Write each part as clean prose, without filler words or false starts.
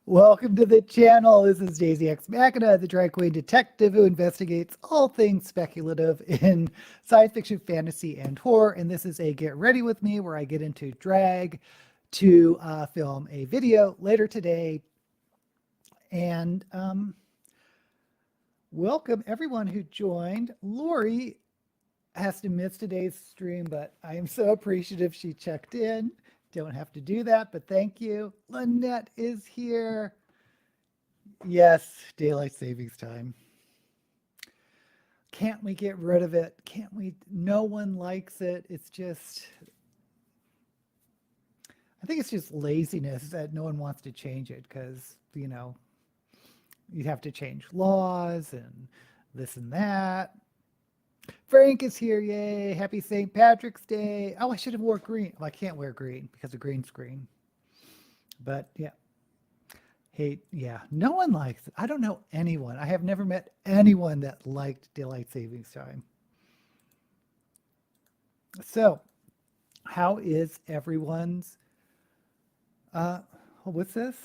Welcome to the channel. This is Daisy X Machina, the drag queen detective who investigates all things speculative in science fiction, fantasy, and horror. And this is a Get Ready With Me where I get into drag to film a video later today. And welcome everyone who joined. Lori has to miss today's stream, but I am so appreciative she checked in. Don't have to do that, but thank you. Lynette is here. Yes, daylight savings time. Can't we get rid of it? Can't we? No one likes it. It's just, I think it's just laziness that no one wants to change it because, you know, you'd have to change laws and this and that. Frank is here, yay. Happy St. Patrick's Day. Oh, I should have wore green. Well, I can't wear green because of green screen. But yeah. Hey, yeah, no one likes it. I don't know anyone. I have never met anyone that liked daylight savings time. So, how is everyone's, what's this?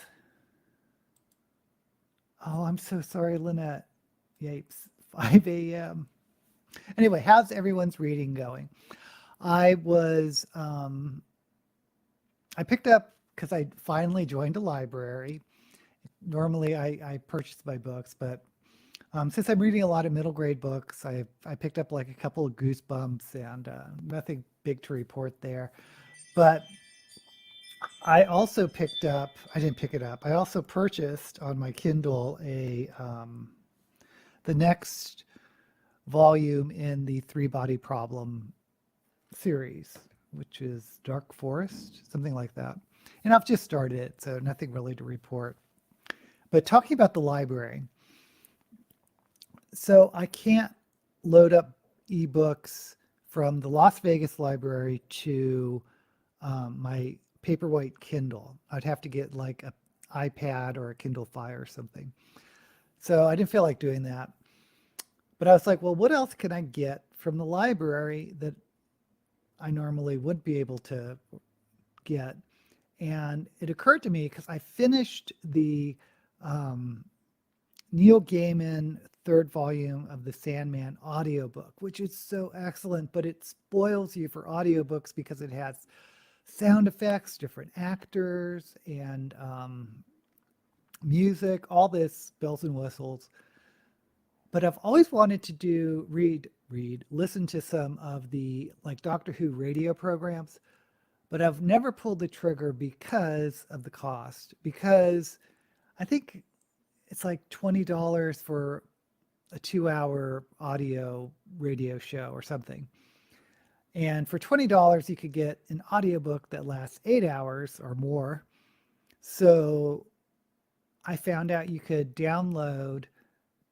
Oh, I'm so sorry, Lynette. Yapes, 5 a.m. Anyway, how's everyone's reading going? I picked up, because I finally joined a library. Normally I purchase my books, but since I'm reading a lot of middle grade books, I picked up like a couple of Goosebumps and nothing big to report there. But I also picked up, I didn't pick it up, I also purchased on my Kindle the next volume in the Three Body Problem series, which is Dark Forest, something like that. And I've just started it, so nothing really to report. But talking about the library, so I can't load up ebooks from the Las Vegas library to my Paperwhite Kindle. I'd have to get like an iPad or a Kindle Fire or something. So I didn't feel like doing that. But I was like, well, what else can I get from the library that I normally wouldn't be able to get? And it occurred to me because I finished the Neil Gaiman third volume of the Sandman audiobook, which is so excellent, but it spoils you for audiobooks because it has sound effects, different actors, and music, all this bells and whistles. But I've always wanted to listen to some of the like Doctor Who radio programs, but I've never pulled the trigger because of the cost, because I think it's like $20 for a 2-hour audio radio show or something. And for $20, you could get an audiobook that lasts 8 hours or more. So I found out you could download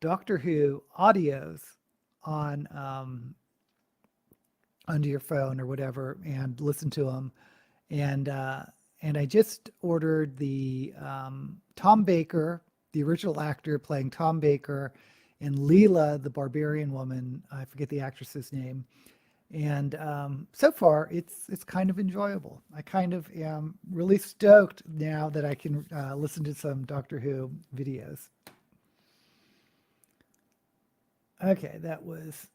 Doctor Who audios on onto your phone or whatever and listen to them. And I just ordered the Tom Baker, the original actor playing Tom Baker, and Leela, the barbarian woman. I forget the actress's name. And so far, it's kind of enjoyable. I kind of am really stoked now that I can listen to some Doctor Who videos. Okay, that was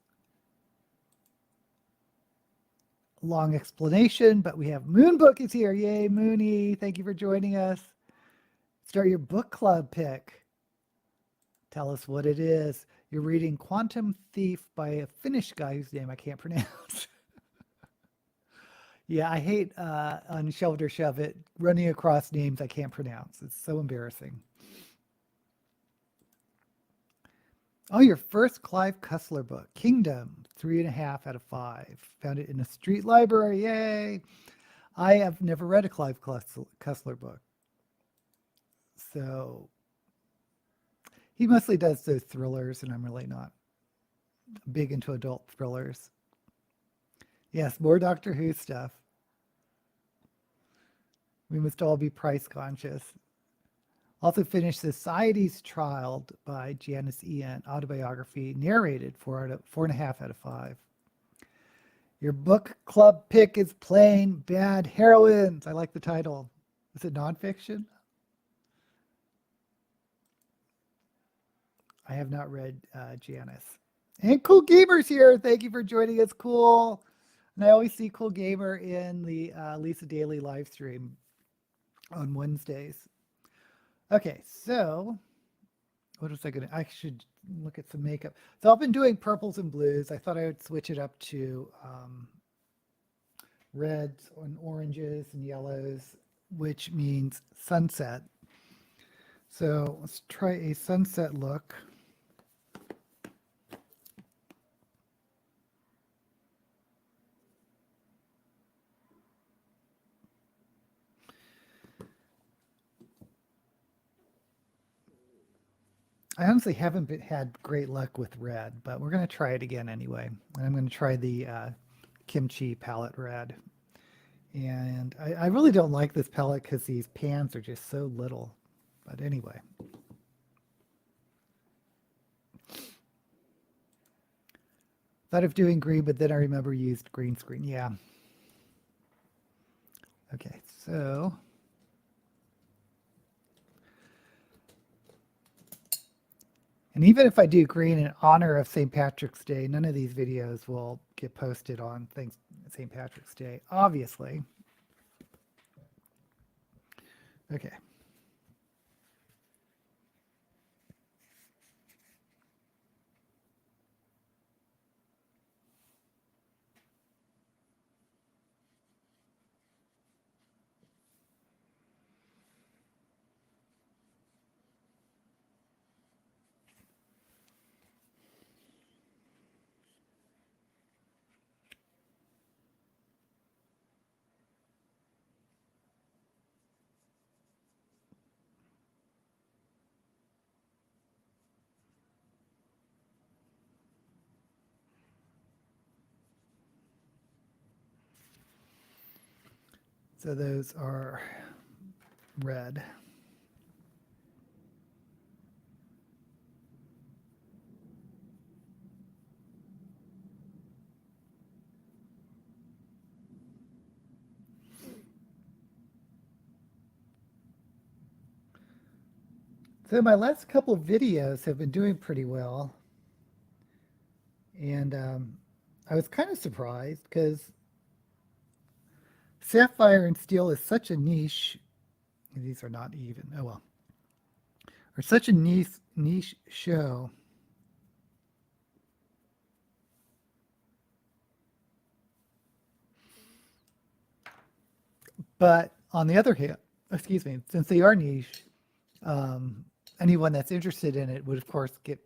a long explanation, but we have Moonbook is here. Yay, Mooney. Thank you for joining us. Start your book club pick. Tell us what it is. You're reading Quantum Thief by a Finnish guy whose name I can't pronounce. Yeah, I hate on Shelved or Shove It running across names I can't pronounce. It's so embarrassing. Oh, your first Clive Cussler book, Kingdom, 3.5 out of 5. Found it in a street library. Yay! I have never read a Clive Cussler book. So he mostly does those thrillers, and I'm really not big into adult thrillers. Yes, more Doctor Who stuff. We must all be price conscious. Also finished Society's Child by Janice Ian, autobiography, narrated 4.5 out of 5. Your book club pick is Plain Bad Heroines. I like the title. Is it nonfiction? I have not read Janice. And Cool Gamer's here. Thank you for joining us, Cool. And I always see Cool Gamer in the Lisa Daily live stream on Wednesdays. Okay, so what was I going to? I should look at some makeup. So I've been doing purples and blues. I thought I would switch it up to reds and oranges and yellows, which means sunset. So let's try a sunset look. I honestly haven't had great luck with red, but we're going to try it again anyway. And I'm going to try the kimchi palette red. And I really don't like this palette because these pans are just so little. But anyway. Thought of doing green, but then I remember used green screen. Yeah. Okay, so and even if I do green in honor of St. Patrick's Day, none of these videos will get posted on St. Patrick's Day, obviously. Okay. So those are red. So my last couple of videos have been doing pretty well. And I was kind of surprised because sapphire and steel is such a niche. These are not even. Oh well. Are such a niche show. But on the other hand, excuse me, since they are niche, anyone that's interested in it would, of course, get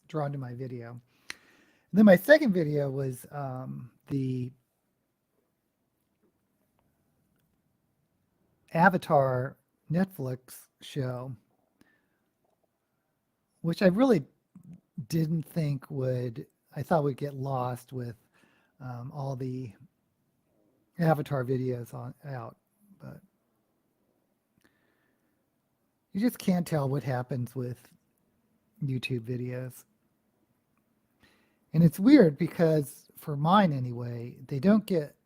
drawn to my video. And then my second video was the Avatar Netflix show, which I really didn't think would, I thought would get lost with all the Avatar videos out, but you just can't tell what happens with YouTube videos. And it's weird because for mine anyway, they don't get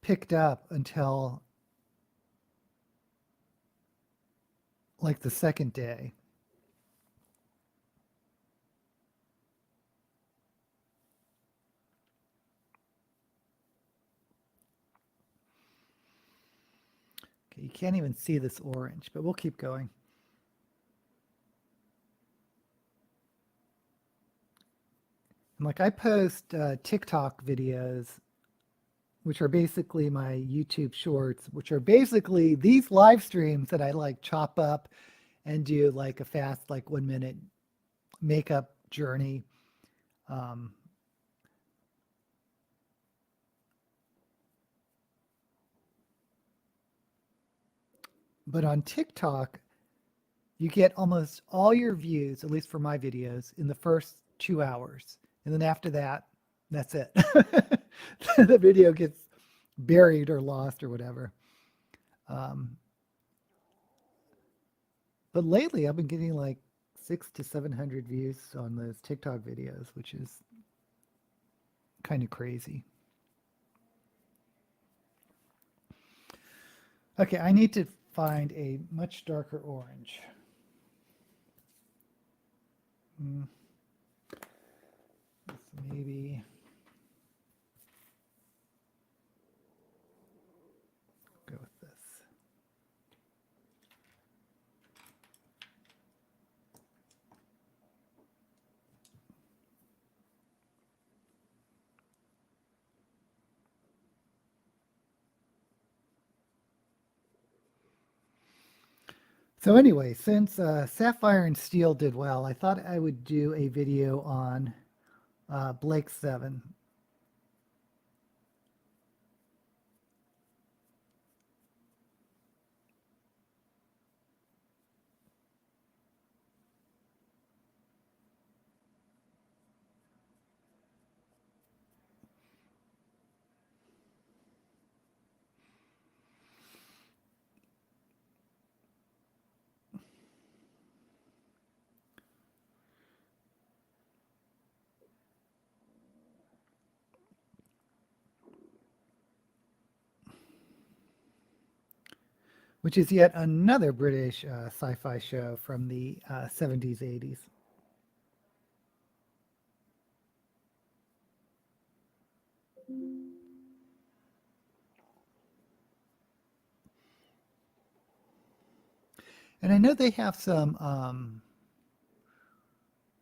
picked up until like the second day. Okay, you can't even see this orange, but we'll keep going. And like I post TikTok videos, which are basically my YouTube shorts, which are basically these live streams that I like chop up and do like a fast, like 1 minute makeup journey. But on TikTok, you get almost all your views, at least for my videos, in the first 2 hours. And then after that, that's it. The video gets buried or lost or whatever. But lately, I've been getting like 600 to 700 views on those TikTok videos, which is kind of crazy. Okay, I need to find a much darker orange. Mm, maybe go with this. So anyway, since Sapphire and Steel did well, I thought I would do a video on Blake 7. Which is yet another British sci-fi show from the 70s, 80s. And I know they have some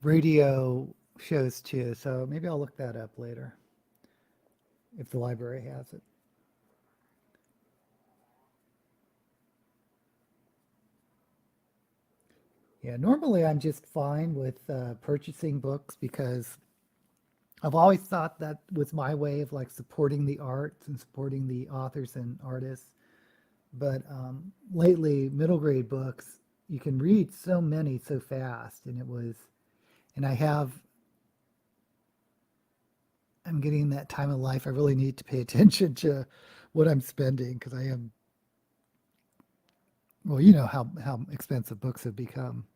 radio shows too, so maybe I'll look that up later if the library has it. Yeah, normally I'm just fine with purchasing books because I've always thought that was my way of like supporting the arts and supporting the authors and artists. But lately, middle grade books, you can read so many so fast, and I'm getting that time of life. I really need to pay attention to what I'm spending because I am, well, you know how expensive books have become.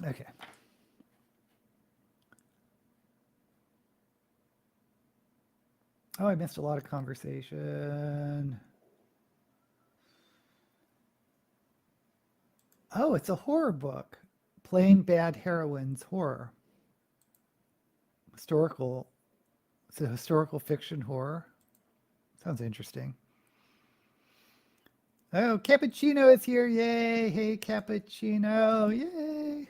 Okay. Oh, I missed a lot of conversation. Oh, it's a horror book. Plain Bad Heroines Horror. Historical. It's a historical fiction horror. Sounds interesting. Oh, Cappuccino is here. Yay. Hey, Cappuccino. Yay.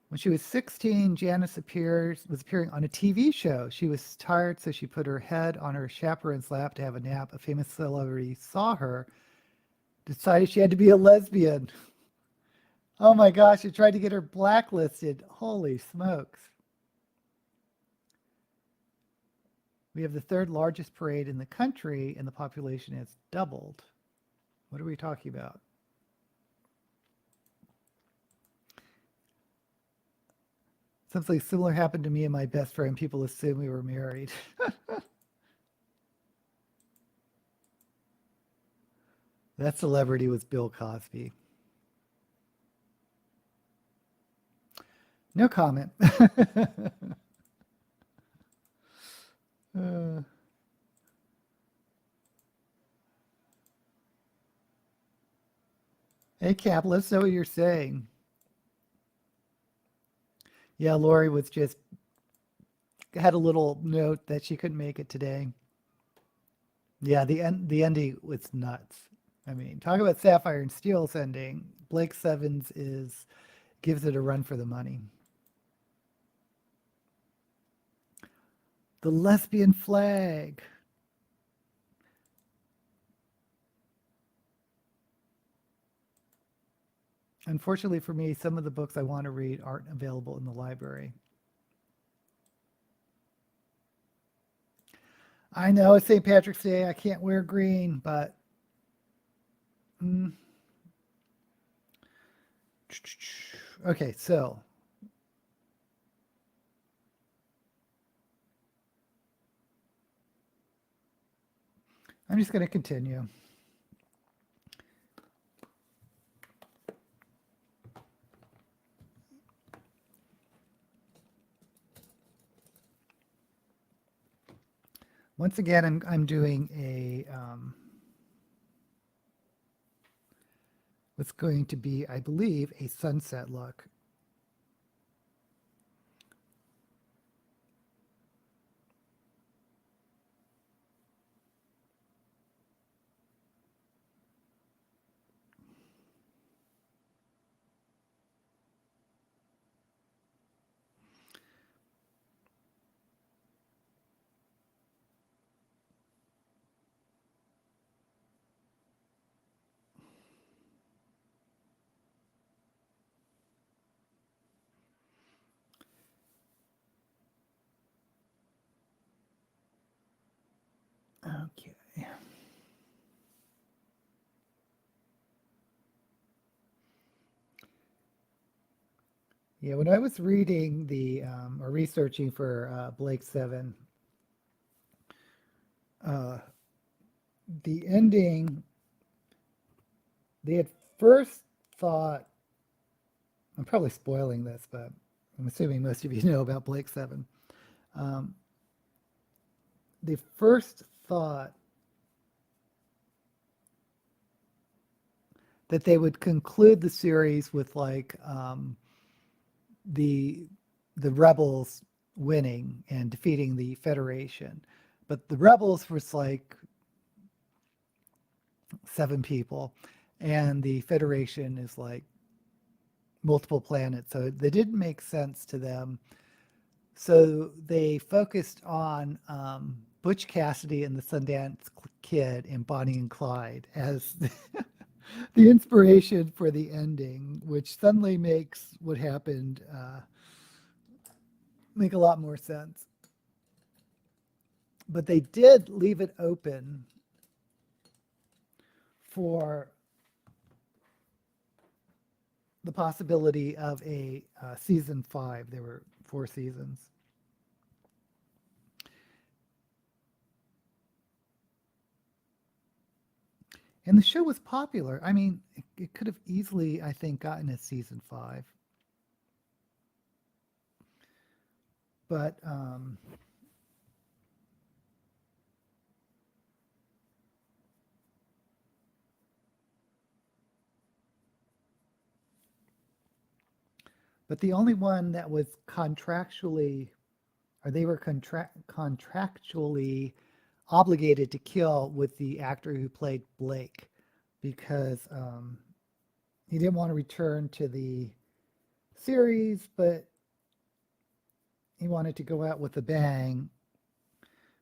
When she was 16, Janice was appearing on a TV show. She was tired, so she put her head on her chaperone's lap to have a nap. A famous celebrity saw her, decided she had to be a lesbian. Oh my gosh, they tried to get her blacklisted. Holy smokes. We have the third largest parade in the country, and the population has doubled. What are we talking about? Something similar happened to me and my best friend. People assume we were married. That celebrity was Bill Cosby. No comment. uh, hey, Cap, let's know what you're saying. Yeah, Lori was just had a little note that she couldn't make it today. Yeah, the ending was nuts. I mean, talk about Sapphire and Steel's ending. Blake Sevens gives it a run for the money. The lesbian flag. Unfortunately for me, some of the books I want to read aren't available in the library. I know it's St. Patrick's Day. I can't wear green, but mm. Okay, so I'm just going to continue. Once again, I'm doing what's going to be, I believe, a sunset look. Okay. Yeah, when I was reading or researching for Blake 7, uh, the ending, they had first thought, I'm probably spoiling this, but I'm assuming most of you know about Blake 7. Um, they first thought that they would conclude the series with like the the rebels winning and defeating the Federation, but the rebels was like 7 people, and the Federation is like multiple planets, so they didn't make sense to them. So they focused on Butch Cassidy and the Sundance Kid and Bonnie and Clyde as the inspiration for the ending, which suddenly makes what happened make a lot more sense. But they did leave it open for the possibility of a season 5. There were 4 seasons. And the show was popular. I mean, it could have easily, I think, gotten a season 5. But the only one that was contractually, or they were contractually obligated to kill with the actor who played Blake, because he didn't want to return to the series, but he wanted to go out with a bang.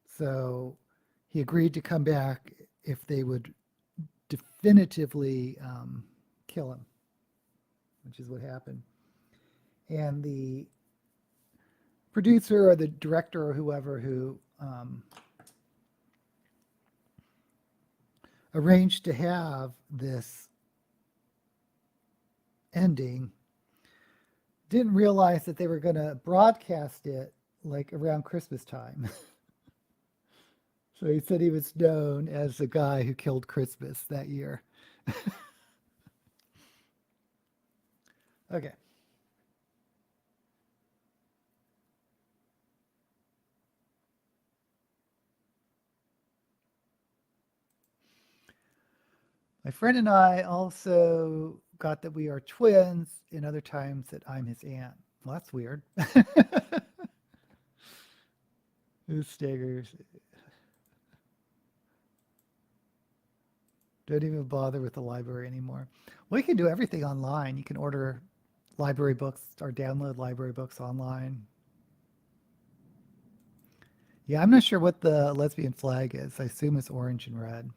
So he agreed to come back if they would definitively kill him, which is what happened. And the producer or the director or whoever who arranged to have this ending didn't realize that they were going to broadcast it like around Christmas time. So he said he was known as the guy who killed Christmas that year. Okay. My friend and I also got that we are twins, and other times that I'm his aunt. Well, that's weird. Who staggers? Don't even bother with the library anymore. Well, you can do everything online. You can order library books or download library books online. Yeah, I'm not sure what the lesbian flag is. I assume it's orange and red.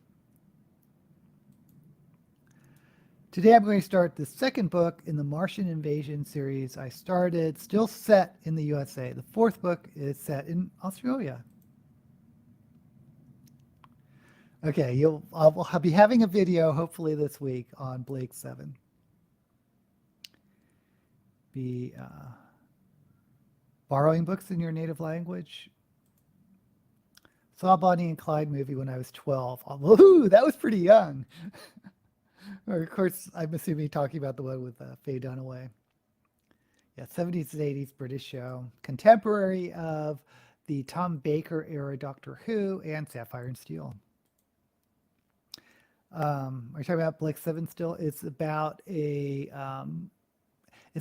Today I'm going to start the second book in the Martian Invasion series I started, still set in the USA. The fourth book is set in Australia. Okay, I'll be having a video hopefully this week on Blake 7. Be borrowing books in your native language. Saw a Bonnie and Clyde movie when I was 12. Woohoo, that was pretty young. Or of course, I'm assuming talking about the one with Faye Dunaway. Yeah, 70s and 80s British show. Contemporary of the Tom Baker era Doctor Who and Sapphire and Steel. Are you talking about Blake 7 still? It's about it's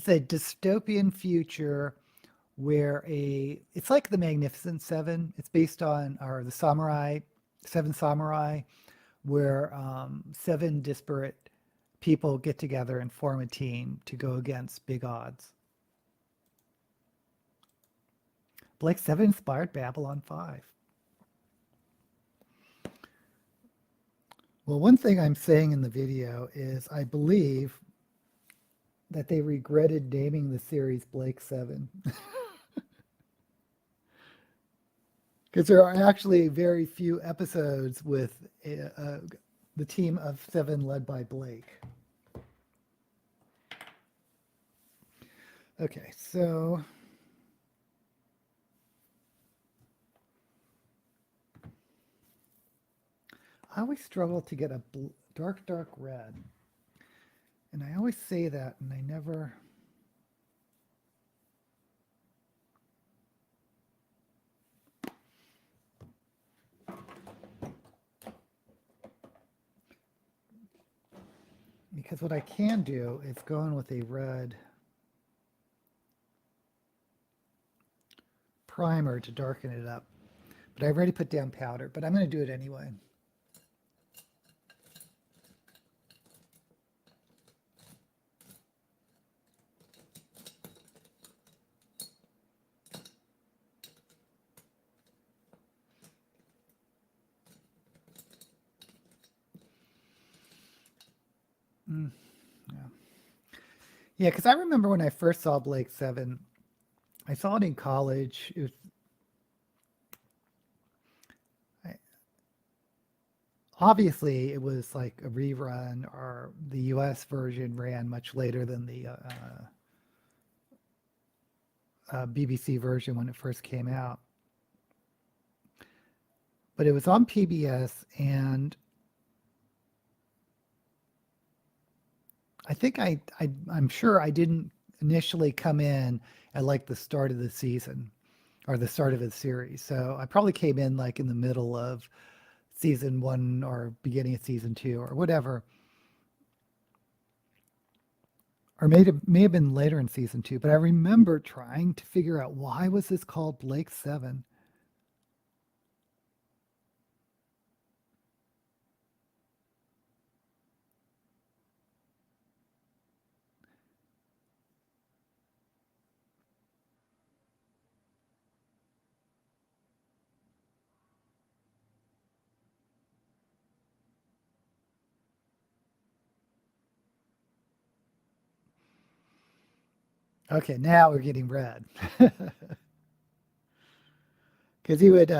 a dystopian future where it's like the Magnificent Seven. It's based on, or the Seven Samurai, where 7 disparate people get together and form a team to go against big odds. Blake 7 inspired Babylon 5. Well, one thing I'm saying in the video is I believe that they regretted naming the series Blake 7. Because there are actually very few episodes with the team of 7 led by Blake. Okay, so I always struggle to get a dark red. And I always say that, and I never... Because what I can do is go in with a red primer to darken it up. But I already put down powder, but I'm going to do it anyway. Yeah, because I remember when I first saw Blake 7, I saw it in college. Obviously, it was like a rerun, or the US version ran much later than the BBC version when it first came out. But it was on PBS, and I think I'm sure I didn't initially come in at like the start of the season or the start of the series. So I probably came in like in the middle of season 1 or beginning of season 2 or whatever. Or may have been later in season 2, but I remember trying to figure out, why was this called Blake 7? Okay, now we're getting red. Because he would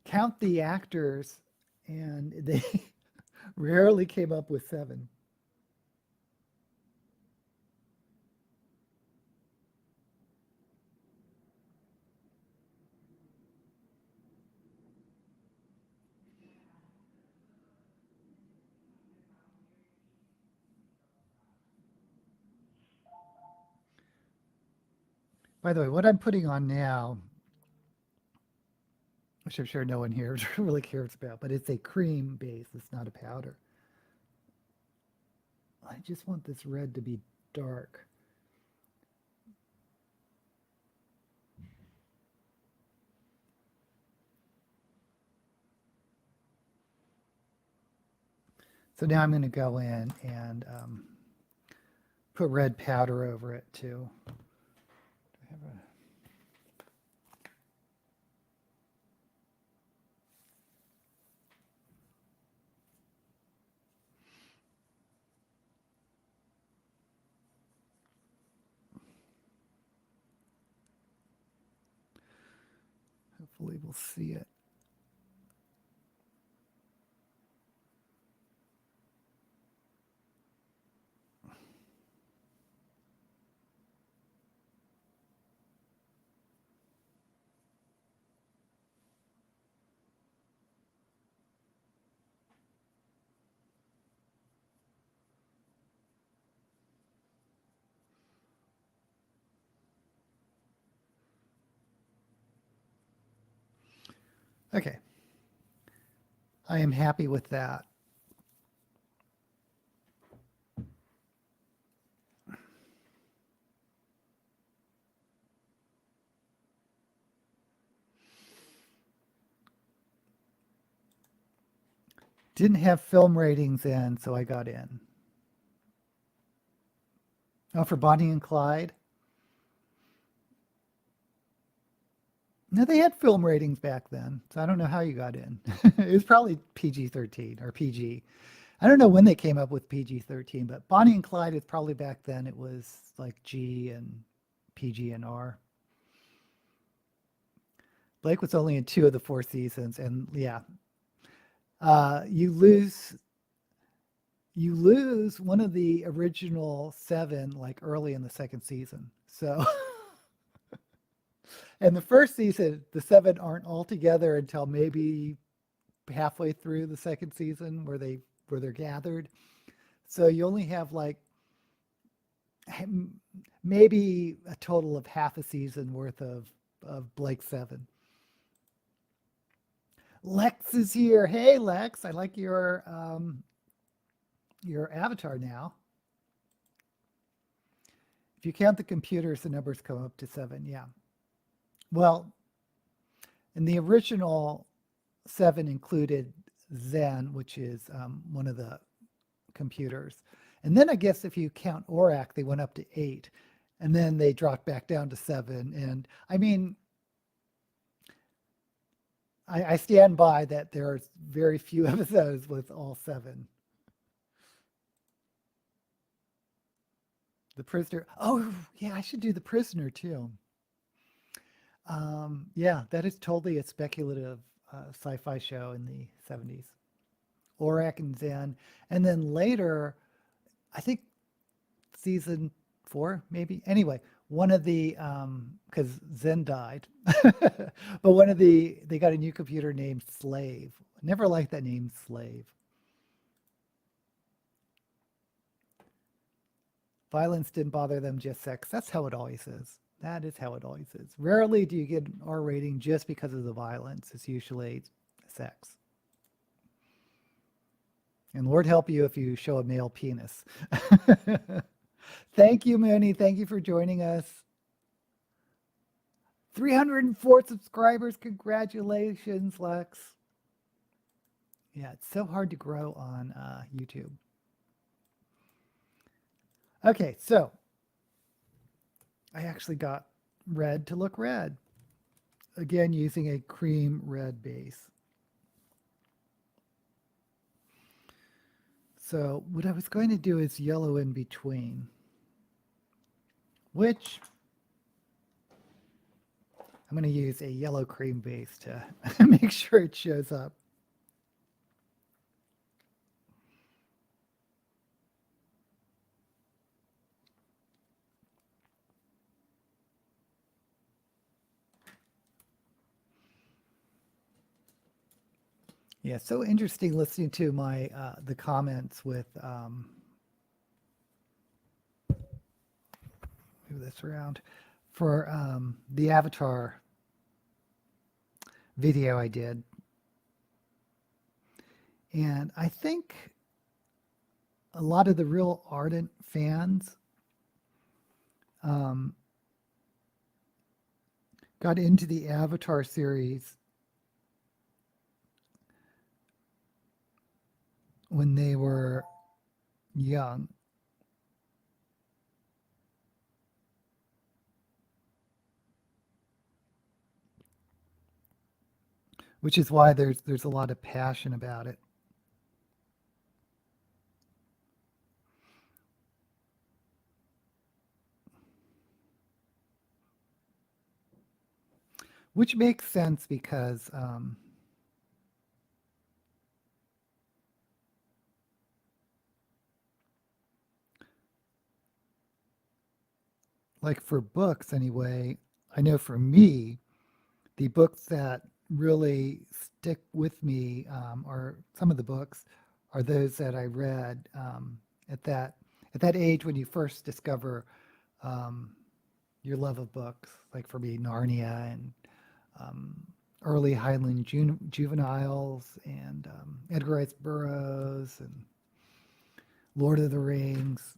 count the actors, and they rarely came up with 7. By the way, what I'm putting on now, which I'm sure no one here really cares about, but it's a cream base. It's not a powder. I just want this red to be dark. So now I'm going to go in and put red powder over it too. Do I have a... Hopefully we'll see it. Okay, I am happy with that. Didn't have film ratings in, so I got in. Oh, for Bonnie and Clyde? No, they had film ratings back then, so I don't know how you got in. It was probably PG-13 or PG. I don't know when they came up with PG-13, but Bonnie and Clyde is probably back then. It was like G and PG and R. Blake was only in 2 of the 4 seasons, and yeah, you lose one of the original 7 like early in the second season. So, and the first season, the 7 aren't all together until maybe halfway through the second season where they're gathered. So you only have like maybe a total of half a season worth of Blake 7. Lex is here. Hey Lex, I like your avatar now. If you count the computers, the numbers come up to 7. Yeah. Well, in the original 7 included Zen, which is one of the computers. And then I guess if you count Orac, they went up to 8. And then they dropped back down to 7. And I mean, I stand by that there are very few episodes with all 7. The Prisoner. Oh, yeah, I should do The Prisoner too. Yeah, that is totally a speculative sci-fi show in the 70s. Orac and Zen. And then later, I think season 4, maybe. Anyway, one of the, because Zen died, but one of they got a new computer named Slave. Never liked that name, Slave. Violence didn't bother them, just sex. That's how it always is. That is how it always is. Rarely do you get an R rating just because of the violence. It's usually sex. And Lord help you if you show a male penis. Thank you, Mooney. Thank you for joining us. 304 subscribers. Congratulations, Lex. Yeah, it's so hard to grow on YouTube. Okay, so I actually got red to look red. Again, using a cream red base. So what I was going to do is yellow in between, which I'm going to use a yellow cream base to make sure it shows up. Yeah, so interesting listening to my the comments with move this around for the Avatar video I did. And I think a lot of the real ardent fans got into the Avatar series when they were young. Which is why there's a lot of passion about it. Which makes sense because like for books anyway, I know for me, the books that really stick with me, or some of the books, are those that I read at that age when you first discover your love of books. Like for me, Narnia and early Highland juveniles and Edgar Rice Burroughs and Lord of the Rings.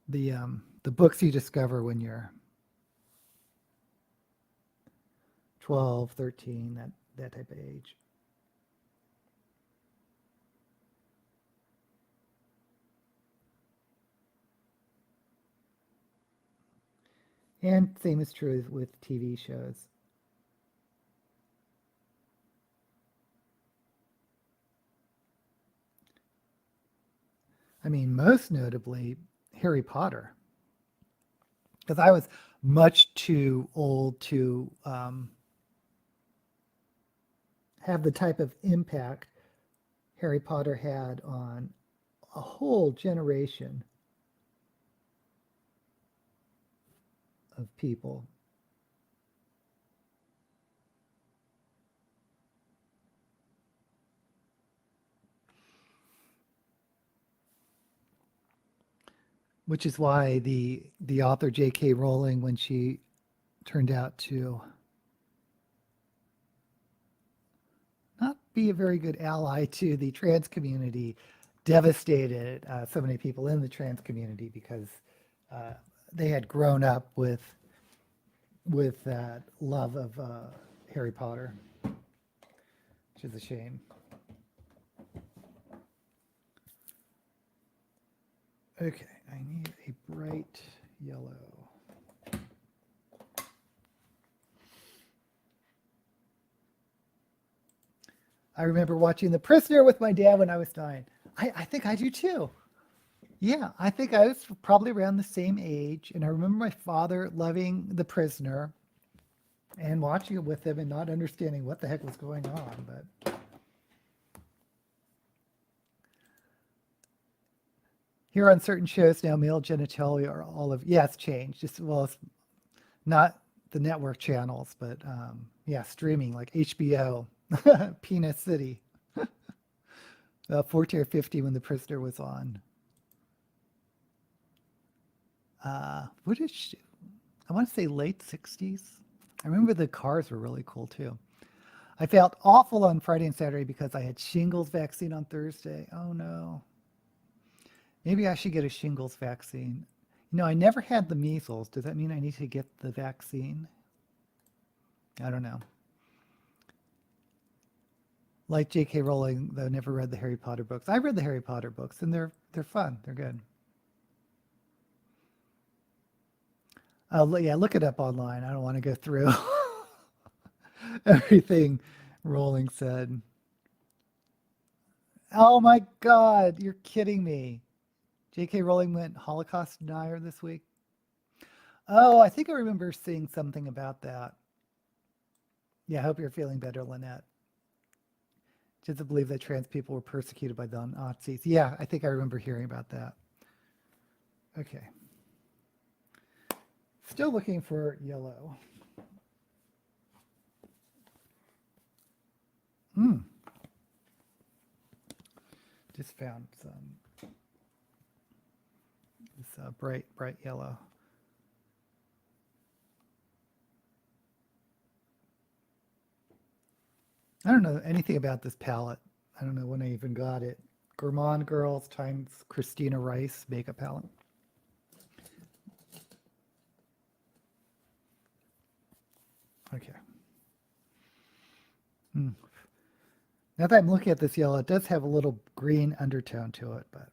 The books you discover when you're 12, 13, that type of age. And same is true with TV shows. I mean, most notably, Harry Potter. Because I was much too old to have the type of impact Harry Potter had on a whole generation of people. Which is why the author J.K. Rowling, when she turned out to not be a very good ally to the trans community, devastated so many people in the trans community because they had grown up with that love of Harry Potter, which is a shame. Okay, I need a bright yellow. I remember watching The Prisoner with my dad when I was 9. I think I do too. Yeah, I think I was probably around the same age. And I remember my father loving The Prisoner and watching it with him and not understanding what the heck was going on. But here on certain shows now, male genitalia are all of, yeah, it's changed. Just, well, it's not the network channels, but yeah, streaming like HBO, Peanut City, 40 or 50 when The Prisoner was on. What is she? I want to say late 60s. I remember the cars were really cool too. I felt awful on Friday and Saturday because I had shingles vaccine on Thursday. Oh no. Maybe I should get a shingles vaccine. No, I never had the measles. Does that mean I need to get the vaccine? I don't know. Like J.K. Rowling, though, never read the Harry Potter books. I read the Harry Potter books, and they're fun. They're good. Yeah, look it up online. I don't want to go through everything Rowling said. Oh my God, you're kidding me. J.K. Rowling went Holocaust denier this week. Oh, I think I remember seeing something about that. Yeah, I hope you're feeling better, Lynette. Just to believe that trans people were persecuted by the Nazis. Yeah, I think I remember hearing about that. Okay. Still looking for yellow. Just found some. This bright yellow. I don't know anything about this palette. I don't know when I even got it. Gourmand Girls times Christina Rice makeup palette. Okay. Now that I'm looking at this yellow, it does have a little green undertone to it, but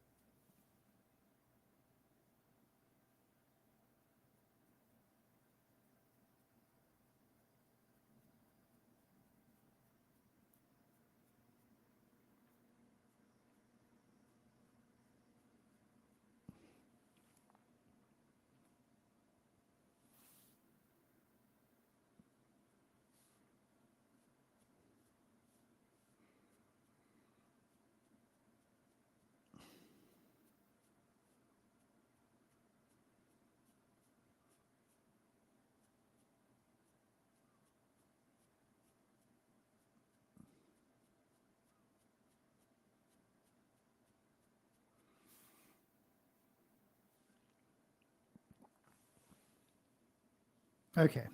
okay.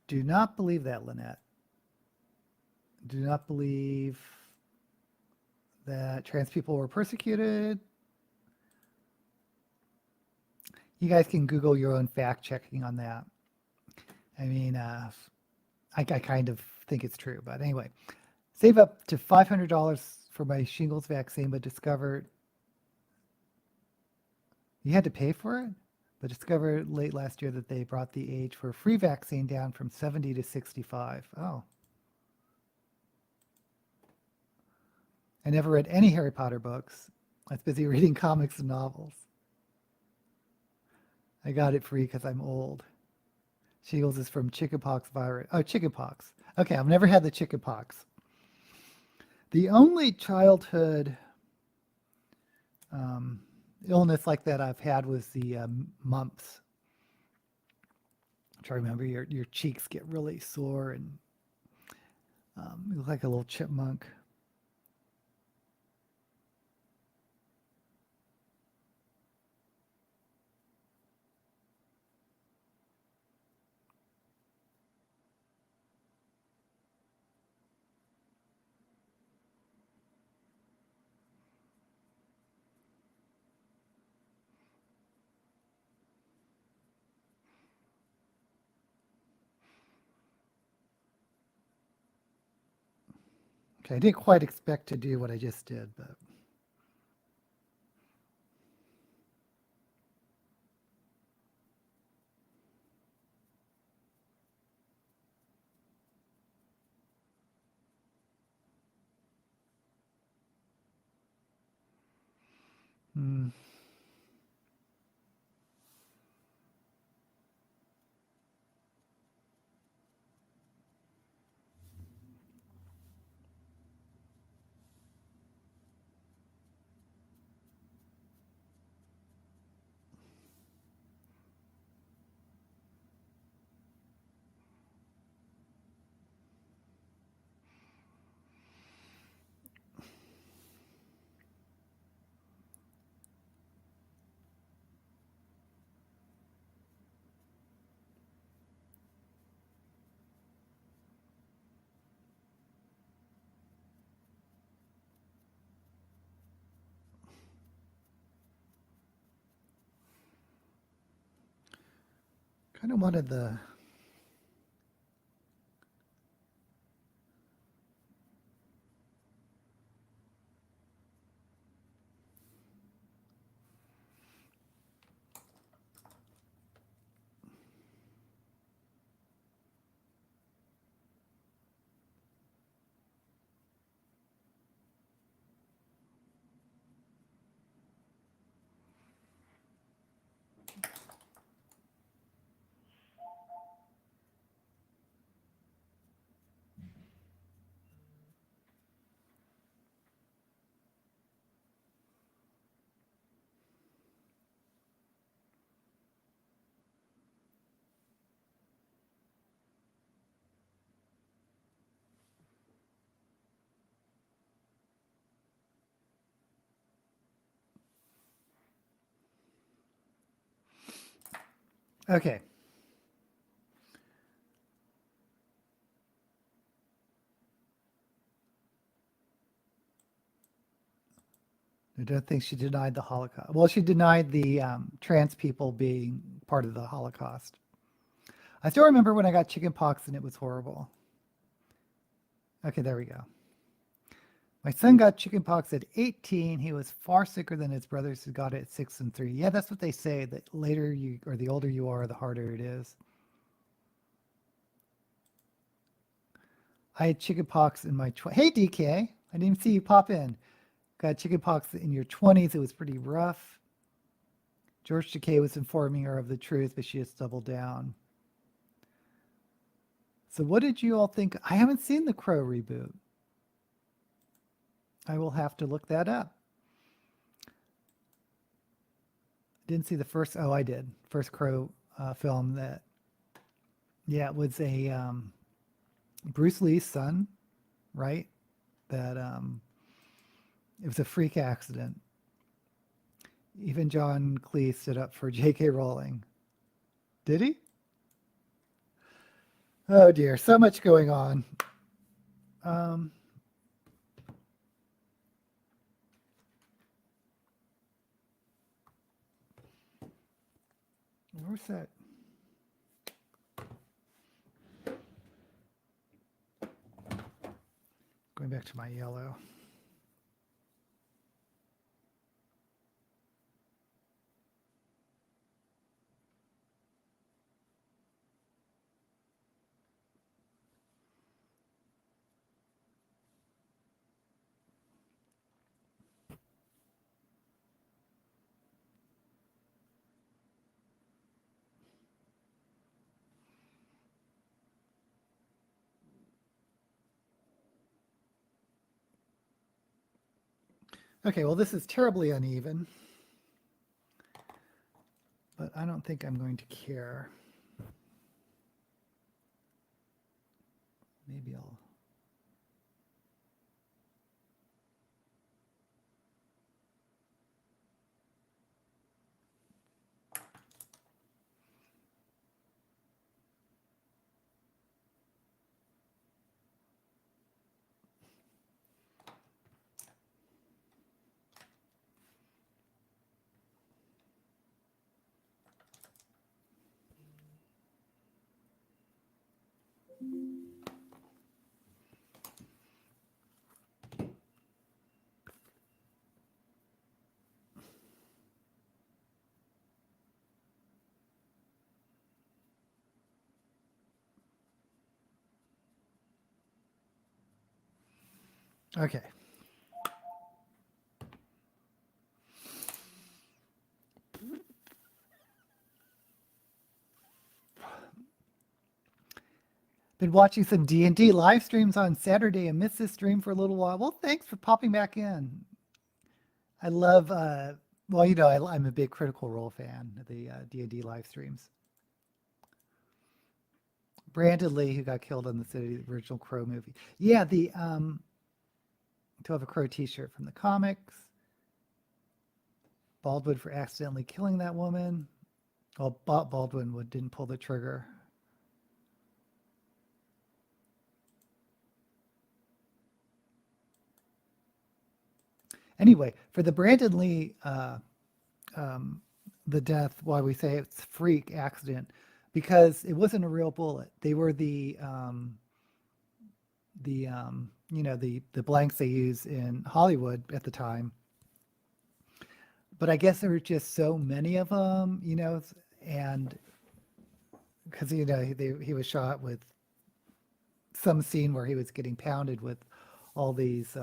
Do not believe that, Lynette. Do not believe that trans people were persecuted. You guys can Google your own fact checking on that. I mean, I kind of think it's true, but anyway, save up to $500 for my shingles vaccine, but discovered you had to pay for it, but discovered late last year that they brought the age for a free vaccine down from 70 to 65. Oh. I never read any Harry Potter books. I was busy reading comics and novels. I got it free because I'm old. Shingles is from chickenpox virus. Oh, chickenpox. Okay, I've never had the chickenpox. The only childhood illness like that I've had was the mumps. I'm trying to remember, your cheeks get really sore and you look like a little chipmunk. Okay, I didn't quite expect to do what I just did, but kind of wanted the okay. I don't think she denied the Holocaust. Well, she denied the trans people being part of the Holocaust. I still remember when I got chickenpox and it was horrible. Okay, there we go. My son got chickenpox at 18. He was far sicker than his brothers who got it at 6 and 3. Yeah, that's what they say, that later you, or the older you are, the harder it is. I had chickenpox in my Hey, DK. I didn't even see you pop in. Got chickenpox in your 20s. It was pretty rough. George Takei was informing her of the truth, but she just doubled down. So what did you all think? I haven't seen the Crow reboot. I will have to look that up. Didn't see the first, oh, I did. First Crow film that, yeah, it was a Bruce Lee's son, right? That it was a freak accident. Even John Cleese stood up for J.K. Rowling. Did he? Oh dear, so much going on. Um, where's that? Going back to my yellow. Okay, well, this is terribly uneven, but I don't think I'm going to care. Maybe I'll... Okay. Been watching some D&D live streams on Saturday and missed this stream for a little while. Well, thanks for popping back in. I love, well, you know, I'm a big Critical Role fan of the D&D live streams. Brandon Lee, who got killed in the original Crow movie. Yeah, the to have a Crow t-shirt from the comics. Baldwin for accidentally killing that woman. Well, Baldwin didn't pull the trigger. Anyway, for the Brandon Lee, the death, why we say it's freak accident, because it wasn't a real bullet. They were the you know, the blanks they use in Hollywood at the time. But I guess there were just so many of them, you know, and because, you know, he was shot with some scene where he was getting pounded with all these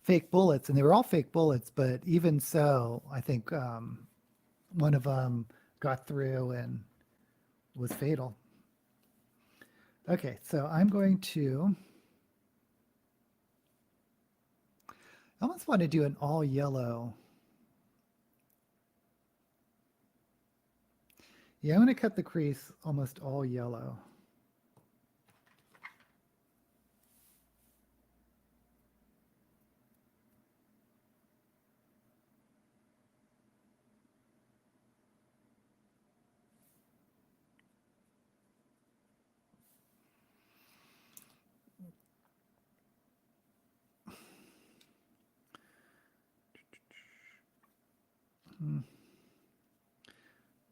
fake bullets, and they were all fake bullets, but even so, I think one of them got through and was fatal. Okay, so I'm going to, I almost want to do an all yellow. Yeah, I'm going to cut the crease almost all yellow.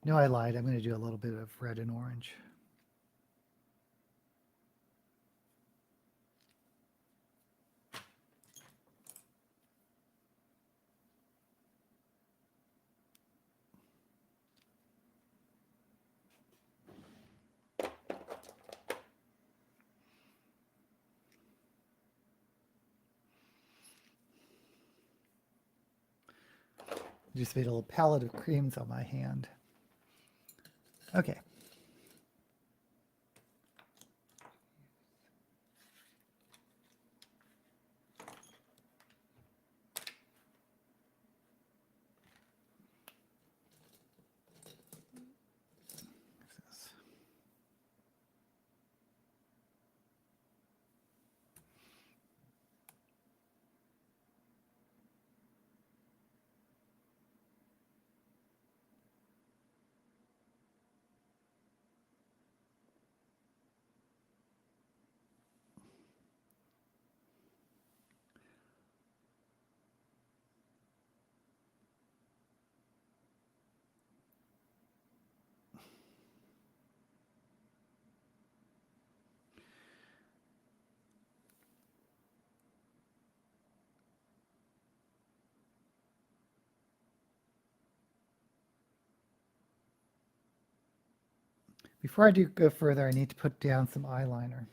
No, I lied. I'm going to do a little bit of red and orange. Just made a little palette of creams on my hand. Okay. Before I do go further, I need to put down some eyeliner.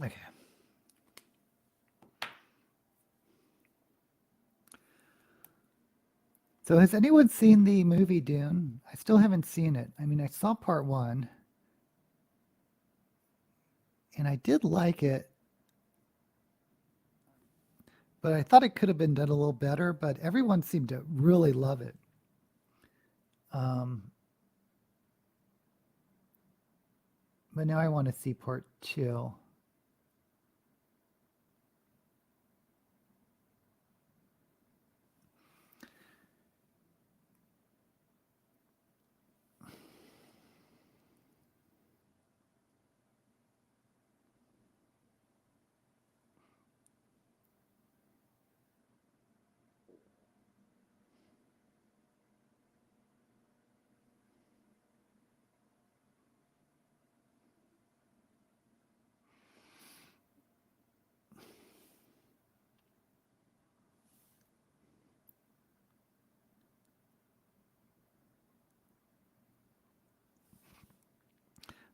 Okay. So has anyone seen the movie Dune? I still haven't seen it. I mean, I saw part one, and I did like it, but I thought it could have been done a little better, but everyone seemed to really love it. Um, but now I want to see part two.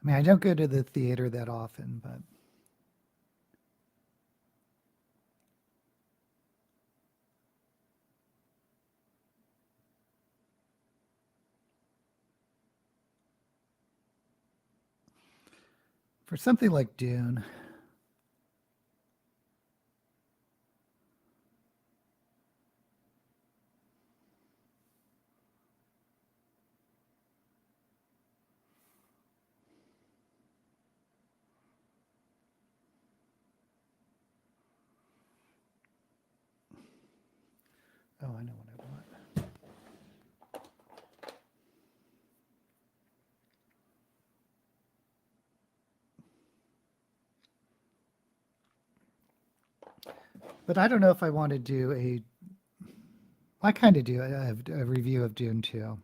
I mean, I don't go to the theater that often, but for something like Dune, oh, I know what I want. But I don't know if I want to do a. I kind of do a review of Dune 2.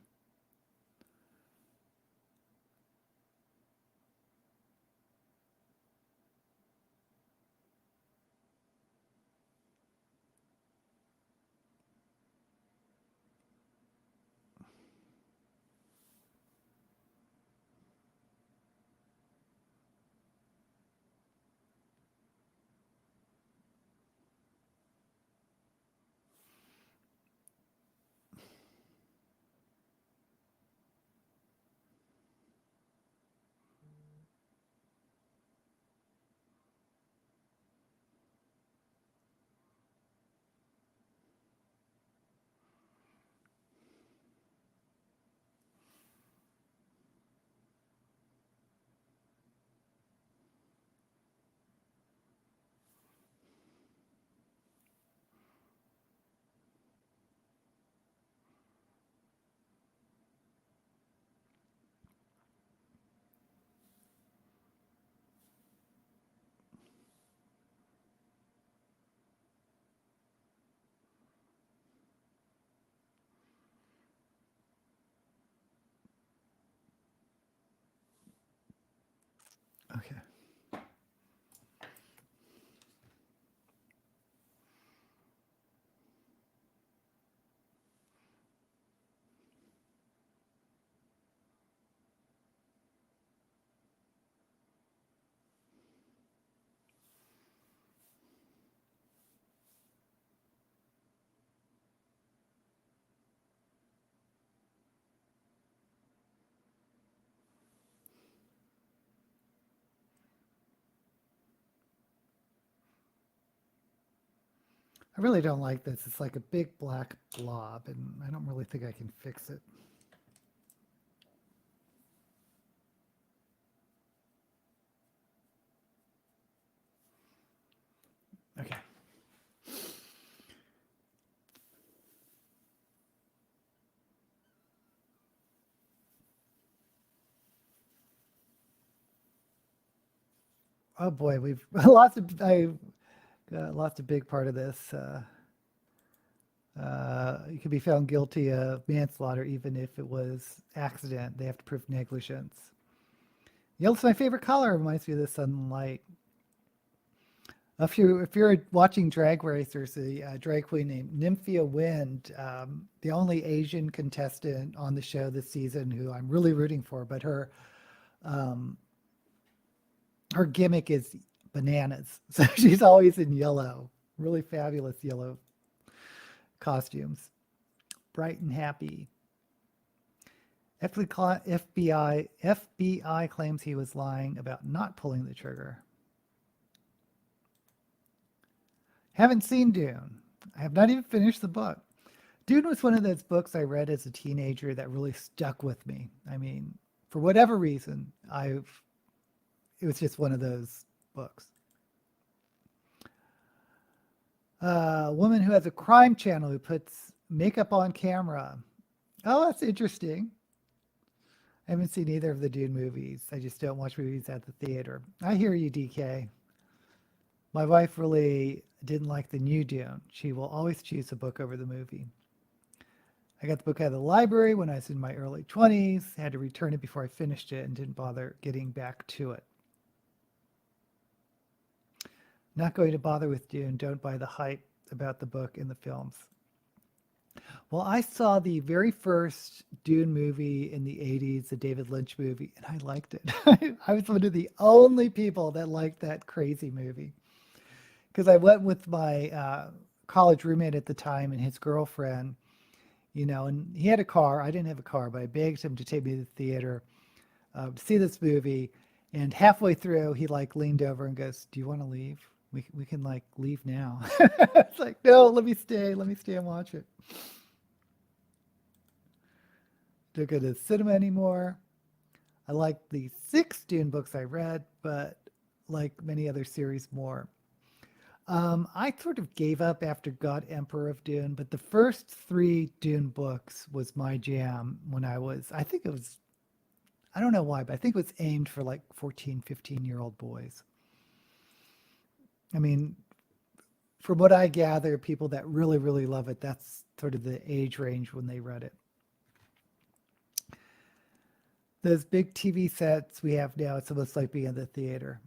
Okay. I really don't like this. It's like a big black blob, and I don't really think I can fix it. Okay. Oh boy, we've lost a big part of this. You could be found guilty of manslaughter even if it was accident. They have to prove negligence. Yellow's my favorite color. Reminds me of the sunlight. If you're watching Drag Race, there's a drag queen named Nymphia Wind, the only Asian contestant on the show this season who I'm really rooting for. But um, her gimmick is bananas, so she's always in yellow, really fabulous yellow costumes, bright and happy. FBI claims he was lying about not pulling the trigger. Haven't seen Dune. I have not even finished the book. Dune was one of those books I read as a teenager that really stuck with me. I mean, for whatever reason, it was just one of those books. A woman who has a crime channel who puts makeup on camera. Oh, that's interesting. I haven't seen either of the Dune movies. I just don't watch movies at the theater. I hear you, DK. My wife really didn't like the new Dune. She will always choose a book over the movie. I got the book out of the library when I was in my early 20s, had to return it before I finished it and didn't bother getting back to it. Not going to bother with Dune. Don't buy the hype about the book and the films. Well, I saw the very first Dune movie in the 80s, the David Lynch movie, and I liked it. I was one of the only people that liked that crazy movie. Because I went with my college roommate at the time and his girlfriend, and he had a car. I didn't have a car, but I begged him to take me to the theater to see this movie. And halfway through, he leaned over and goes, "Do you want to leave? We can leave now." It's like, no, let me stay and watch it. Don't go to the cinema anymore. I like the 6 Dune books I read, but like many other series more. I sort of gave up after God Emperor of Dune, but the first 3 Dune books was my jam when I think it was, I don't know why, but I think it was aimed for 14, 15-year-old boys. I mean, from what I gather, people that really, really love it, that's sort of the age range when they read it. Those big TV sets we have now, it's almost like being in the theater.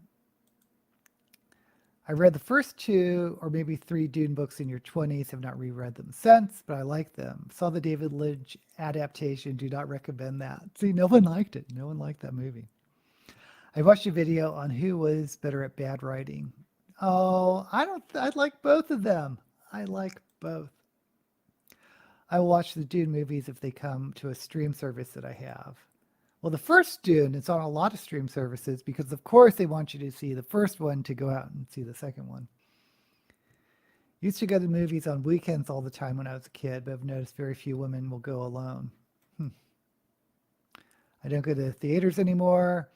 I read the first 2 or maybe 3 Dune books in your 20s, have not reread them since, but I like them. Saw the David Lynch adaptation, do not recommend that. See, no one liked it. No one liked that movie. I watched a video on who was better at bad writing. Oh, I like both of them. I like both. I will watch the Dune movies if they come to a stream service that I have. Well, the first Dune is on a lot of stream services because, of course, they want you to see the first one to go out and see the second one. Used to go to movies on weekends all the time when I was a kid, but I've noticed very few women will go alone. I don't go to the theaters anymore.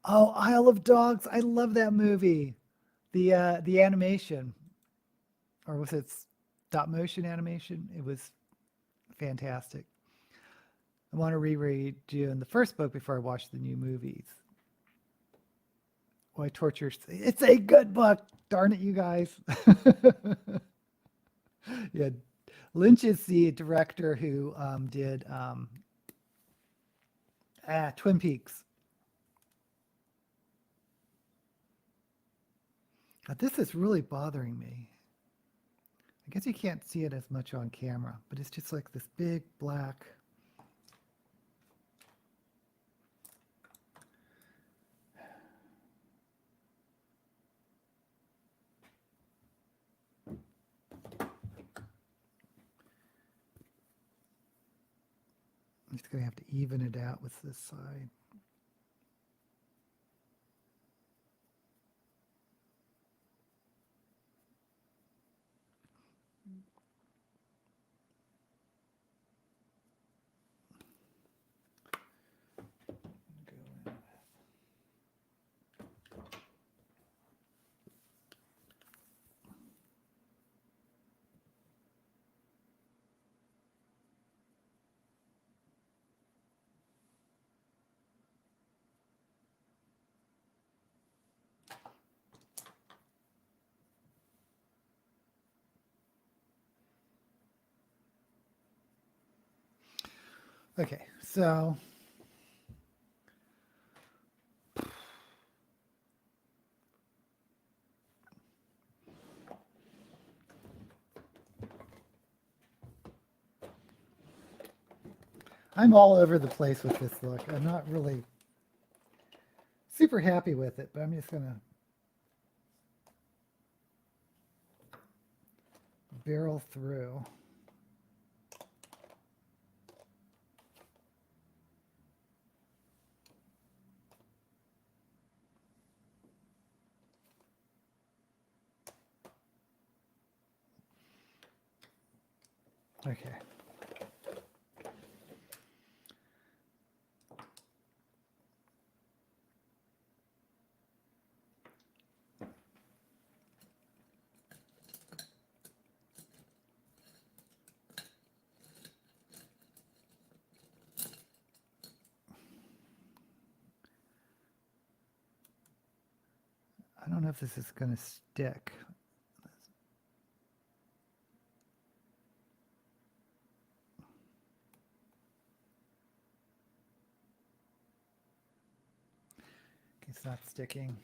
Oh, Isle of Dogs. I love that movie. The animation. Or was it stop motion animation? It was fantastic. I want to reread Dune, the first book, before I watch the new movies. Why torture? It's a good book. Darn it, you guys. Yeah, Lynch is the director who did Twin Peaks. This is really bothering me. I guess you can't see it as much on camera, but it's just like this big black. I'm just going to have to even it out with this side. Okay, so I'm all over the place with this look. I'm not really super happy with it, but I'm just going to barrel through. Okay. I don't know if this is going to stick. It's not sticking.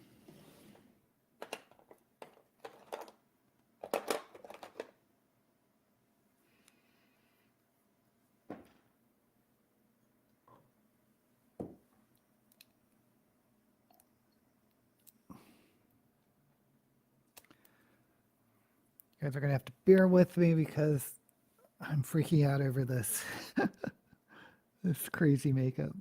You guys are going to have to bear with me because I'm freaking out over this. This crazy makeup.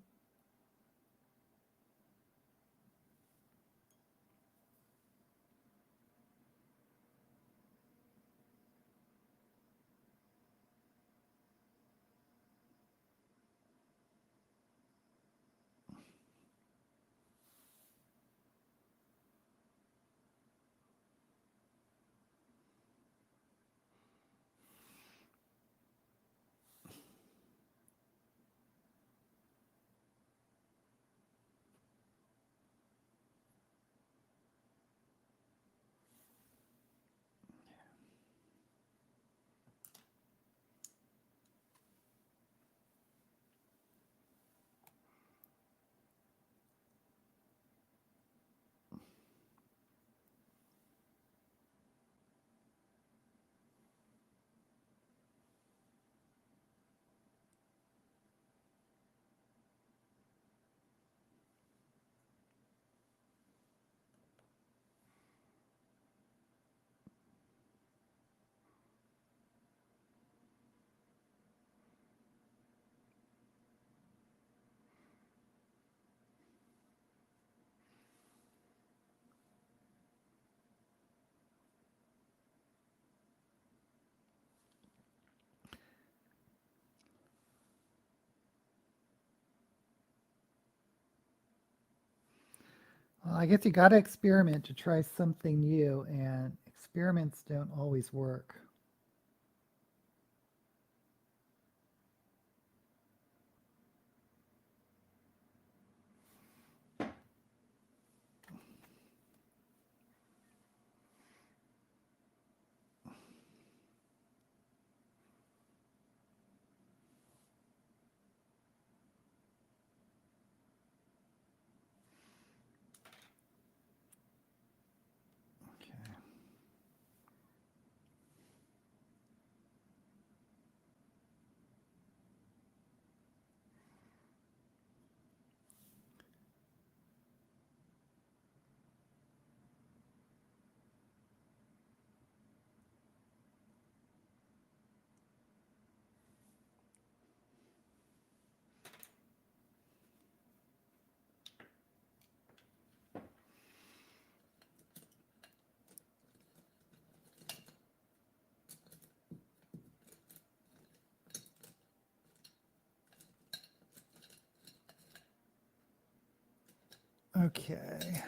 Well, I guess you got to experiment to try something new, and experiments don't always work. Okay. Okay.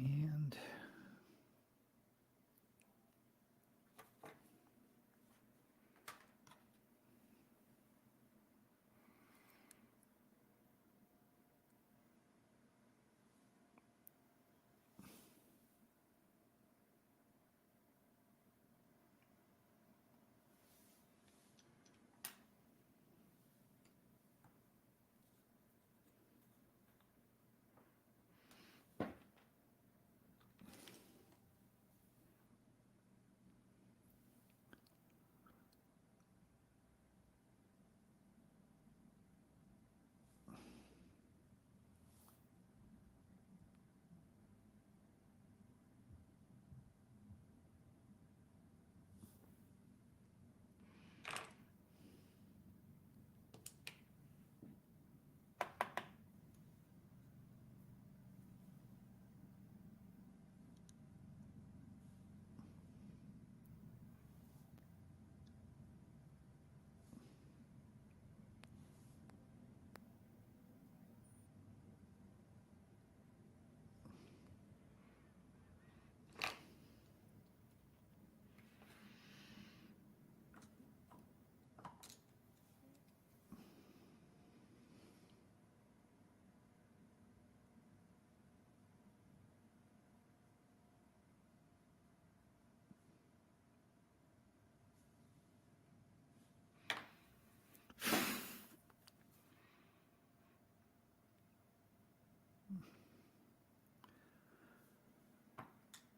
And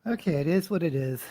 okay, it is what it is.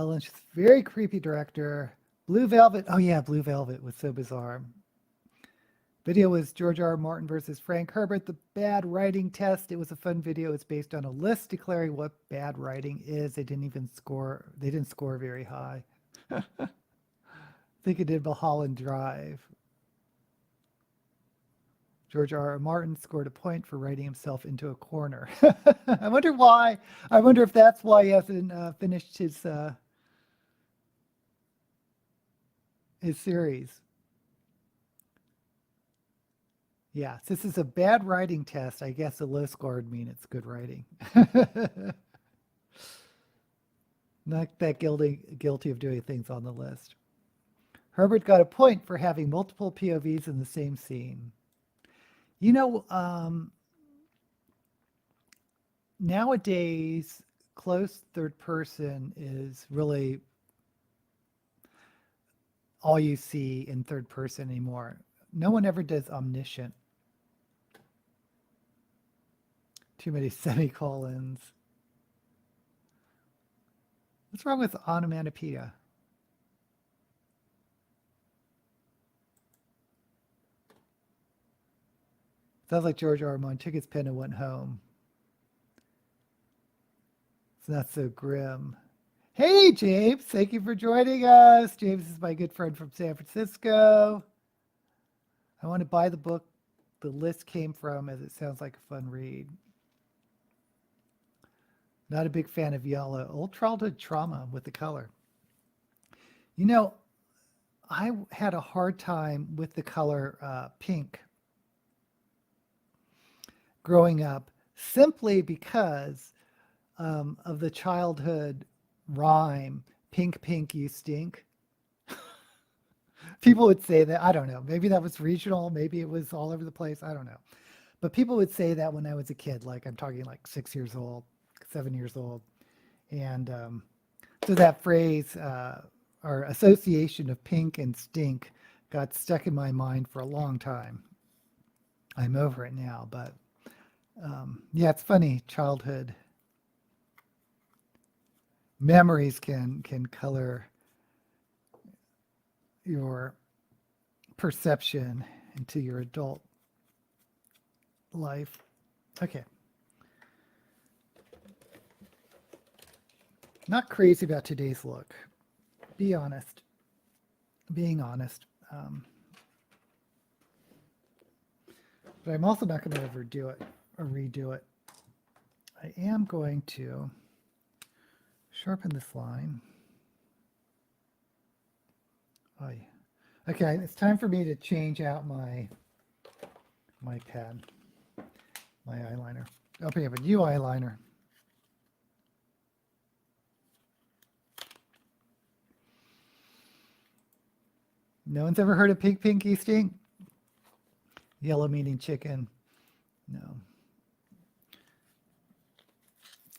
Lynch is very creepy director. Blue Velvet. Oh yeah, Blue Velvet was so bizarre. Video was George R. R. Martin versus Frank Herbert, the bad writing test. It was a fun video. It's based on a list declaring what bad writing is. They didn't score very high. I think it did Mulholland Drive. George R. R. Martin scored a point for writing himself into a corner. I wonder why. I wonder if that's why he hasn't finished his series. Yeah, this is a bad writing test. I guess a low score would mean it's good writing. Not that guilty of doing things on the list. Herbert got a point for having multiple POVs in the same scene. You know, nowadays, close third person is really all you see in third person anymore. No one ever does omniscient. Too many semicolons. What's wrong with onomatopoeia? Sounds like George R. R. Martin took his pen and went home. It's not so grim. Hey, James. Thank you for joining us. James is my good friend from San Francisco. I want to buy the book the list came from, as it sounds like a fun read. Not a big fan of yellow. Old childhood trauma with the color. You know, I had a hard time with the color pink growing up, simply because of the childhood rhyme, "Pink, pink, you stink." People would say that. I don't know. Maybe that was regional. Maybe it was all over the place. I don't know. But people would say that when I was a kid, like I'm talking like 6 years old, 7 years old. And so that phrase or association of pink and stink got stuck in my mind for a long time. I'm over it now, but yeah, it's funny. Childhood memories can color your perception into your adult life. Okay. Not crazy about today's look. Be honest. Being honest. But I'm also not going to overdo it or redo it. I am going to sharpen this line. Oh, yeah. Okay, it's time for me to change out my pen, my eyeliner. Oh, we have a new eyeliner. No one's ever heard of pink pinky stink? Yellow meaning chicken. No.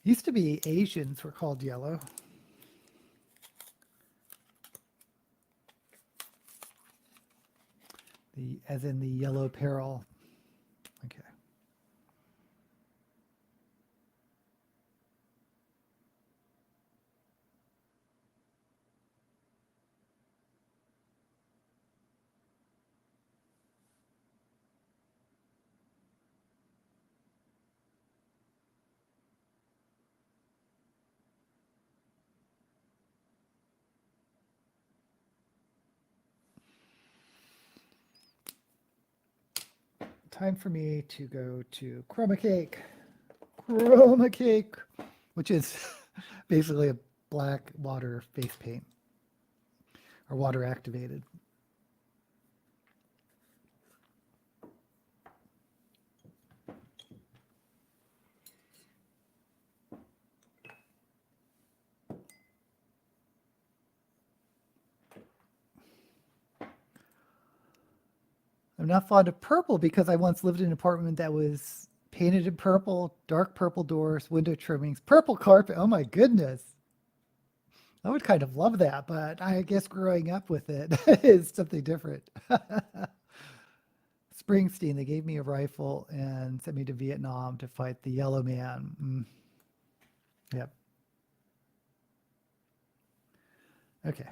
Used to be Asians were called yellow. As in the yellow peril. Okay. Time for me to go to Chroma Cake, which is basically a black water face paint or water activated. I'm not fond of purple because I once lived in an apartment that was painted in purple, dark purple doors, window trimmings, purple carpet. Oh my goodness. I would kind of love that, but I guess growing up with it is something different. Springsteen, they gave me a rifle and sent me to Vietnam to fight the yellow man. Yep. Okay.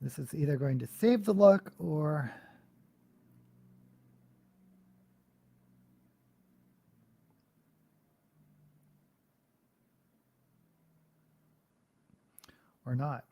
This is either going to save the look or not.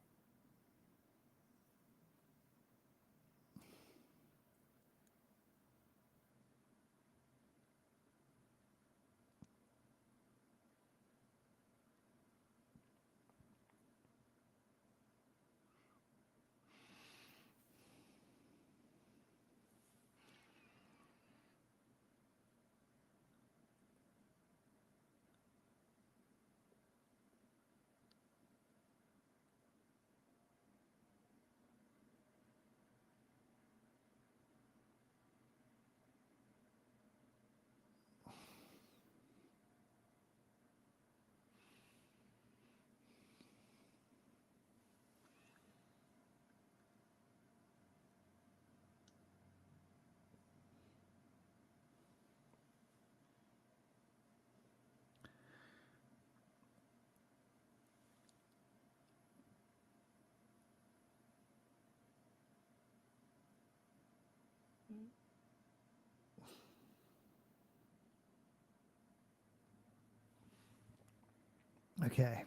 Okay.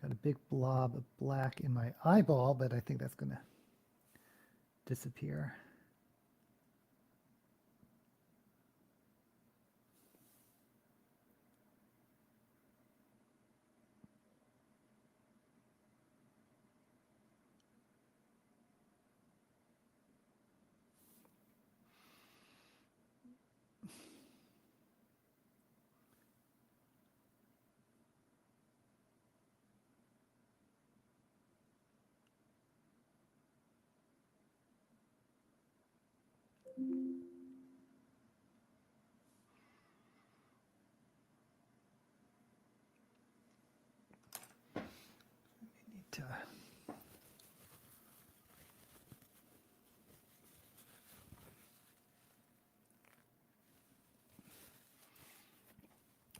Got a big blob of black in my eyeball, but I think that's going to disappear.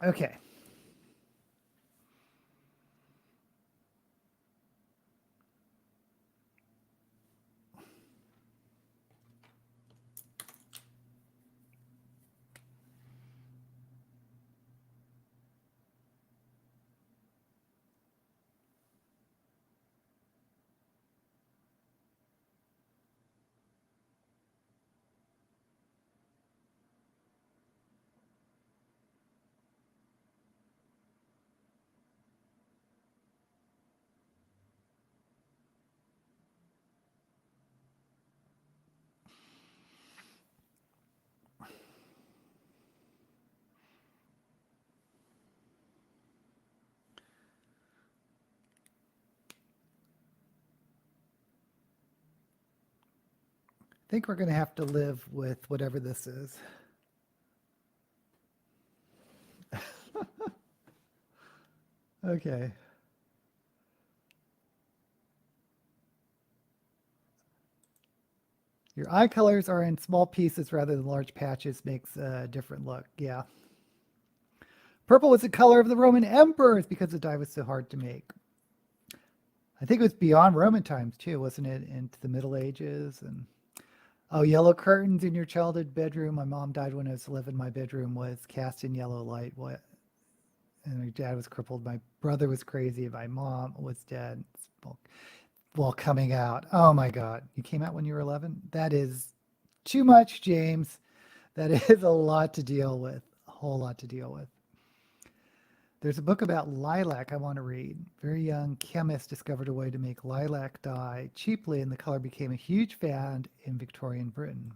Okay. think we're going to have to live with whatever this is. Okay. Your eye colors are in small pieces rather than large patches, makes a different look. Yeah. Purple was the color of the Roman emperors because the dye was so hard to make. I think it was beyond Roman times too, wasn't it? Into the Middle Ages. And oh, yellow curtains in your childhood bedroom. My mom died when I was 11. My bedroom was cast in yellow light. What? And my dad was crippled. My brother was crazy. My mom was dead. Well, coming out. Oh my God. You came out when you were 11? That is too much, James. That is a lot to deal with. A whole lot to deal with. There's a book about lilac I want to read. Very young chemist discovered a way to make lilac dye cheaply, and the color became a huge fad in Victorian Britain.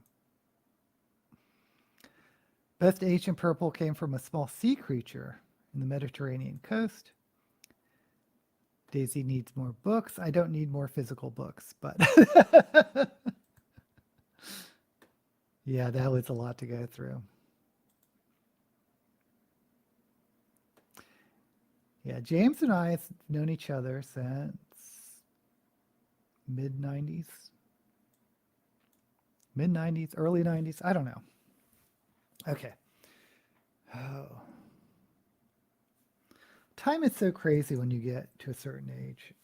Best ancient purple came from a small sea creature in the Mediterranean coast. Daisy needs more books. I don't need more physical books, but yeah, that was a lot to go through. Yeah, James and I have known each other since mid-90s. Mid-90s, early 90s, I don't know. Okay. Oh. Time is so crazy when you get to a certain age.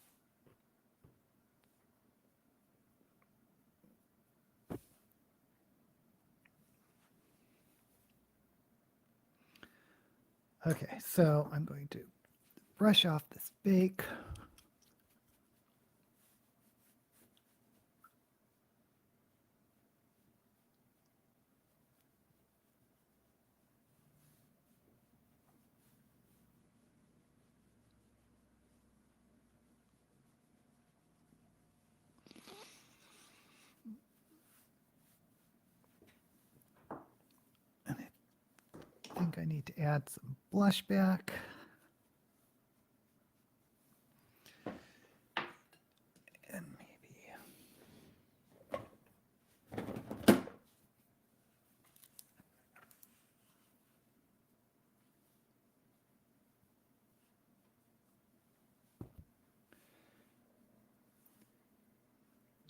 Okay, so I'm going to brush off this bake. And I think I need to add some blush back. And maybe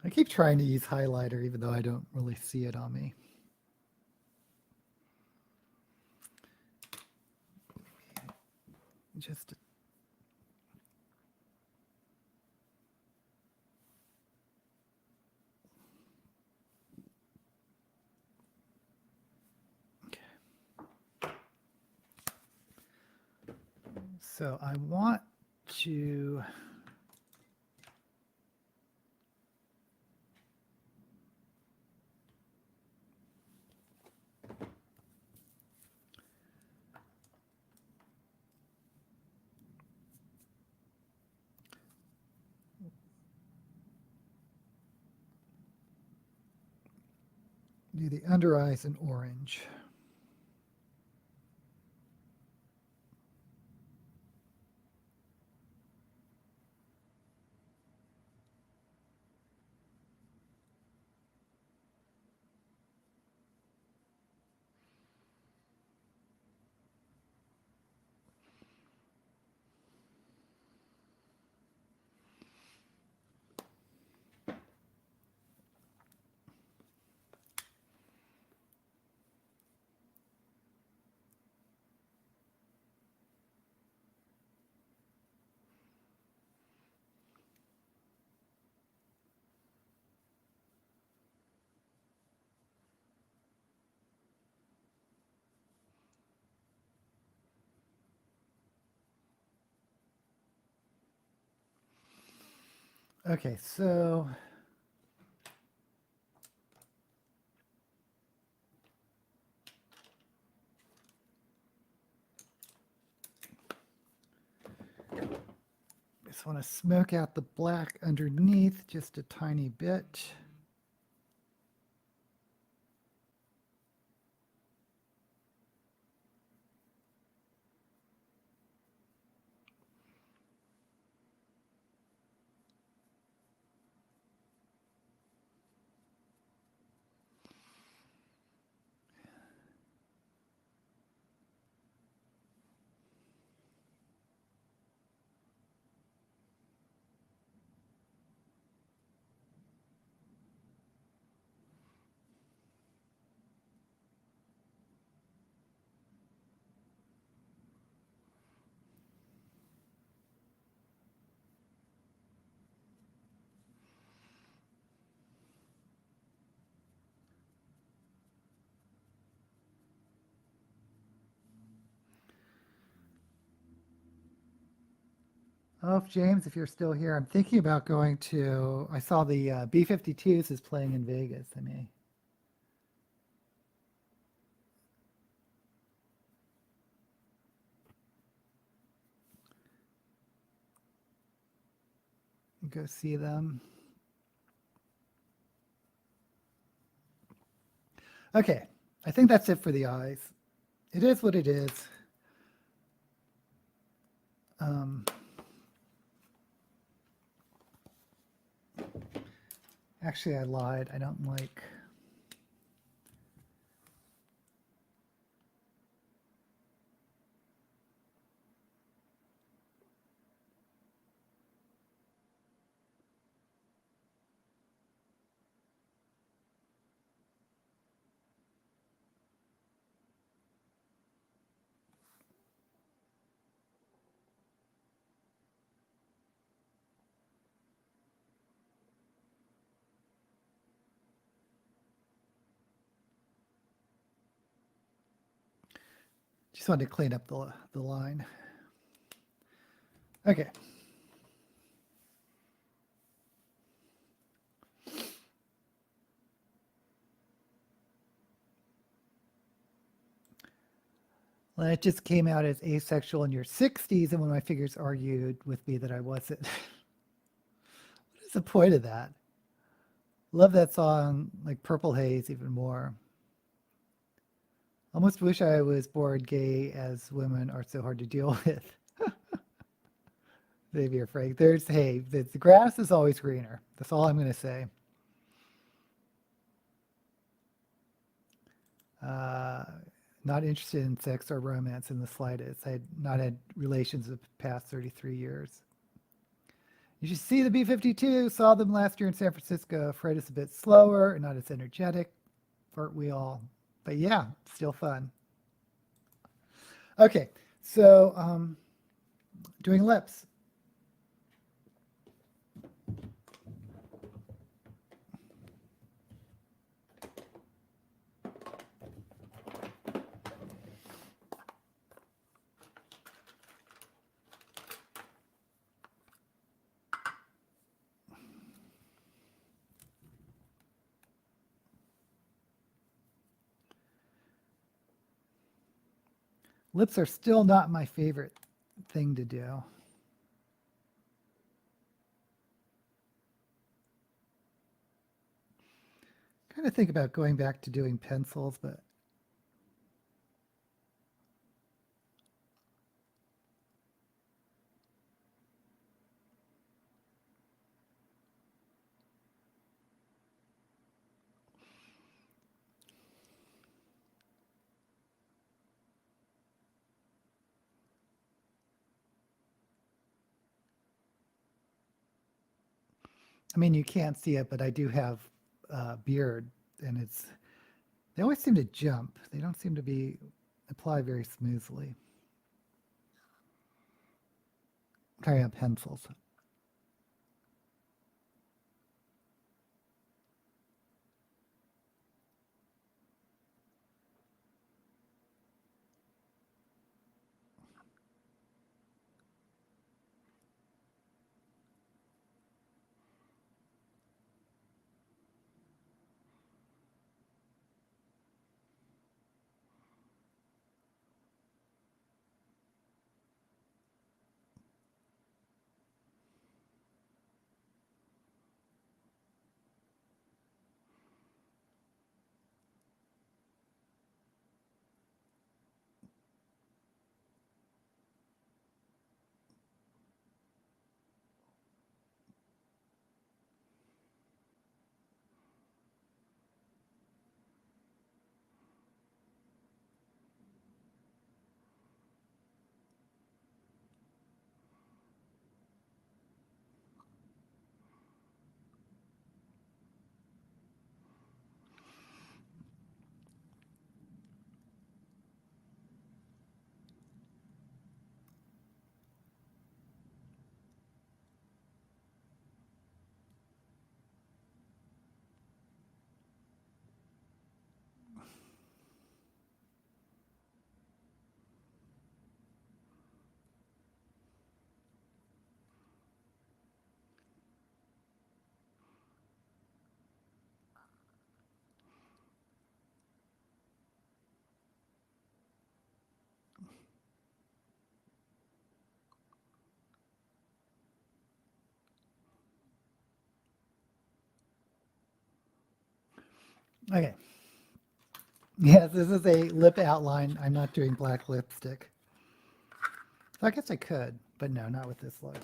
I keep trying to use highlighter even though I don't really see it on me. Just okay. So I want to do the under eyes in orange. Okay, so just want to smoke out the black underneath just a tiny bit. Oh, James, if you're still here, I'm thinking about going to. I saw the B-52s is playing in Vegas. I may go see them. Okay, I think that's it for the eyes. It is what it is. Um, Actually, I lied. I don't like. Just wanted to clean up the line. Okay. Well, it just came out as asexual in your 60s, and one of my figures argued with me that I wasn't. What is the point of that? Love that song, like Purple Haze, even more. Almost wish I was born gay, as women are so hard to deal with. Xavier Frank. Hey, the grass is always greener. That's all I'm going to say. Uh, Not interested in sex or romance in the slightest. I had not had relations the past 33 years. You should see the B-52. Saw them last year in San Francisco. Fred is a bit slower and not as energetic. Aren't we all? But yeah, still fun. Okay, so doing lips. Lips are still not my favorite thing to do. Kind of think about going back to doing pencils, but I mean, you can't see it, but I do have beard, and they always seem to jump. They don't seem to be apply very smoothly. Carrying on pencils. Okay. Yes, this is a lip outline. I'm not doing black lipstick. So I guess I could, but no, not with this look.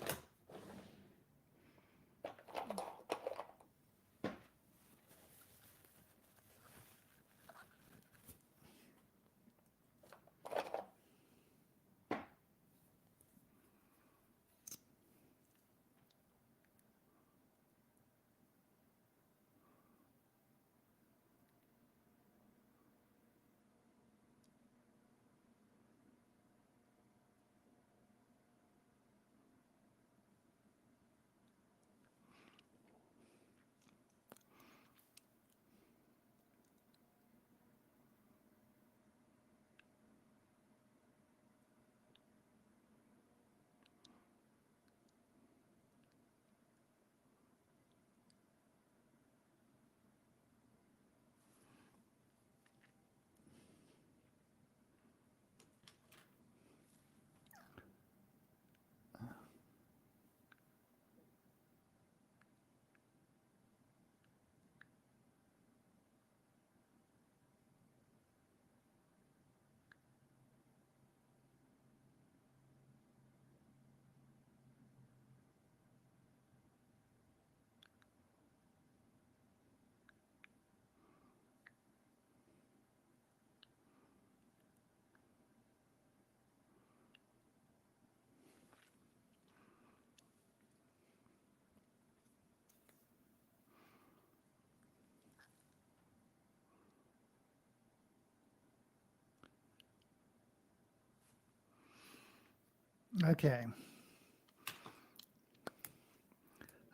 Okay.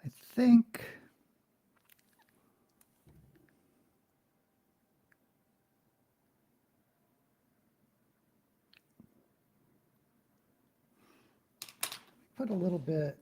I think put a little bit.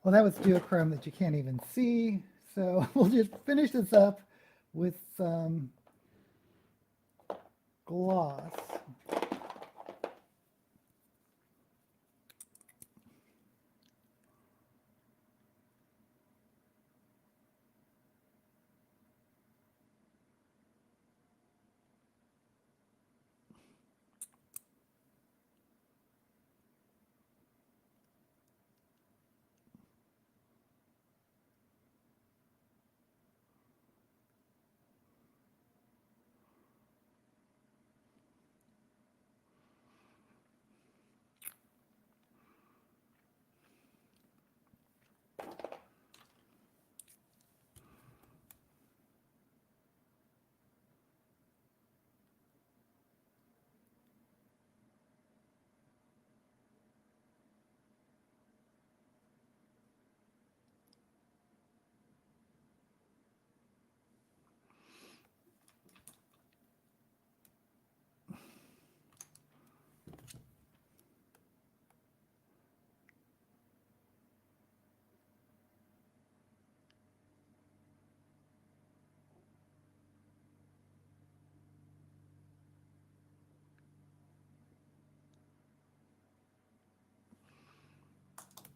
Well, that was duochrome that you can't even see. So we'll just finish this up with some gloss.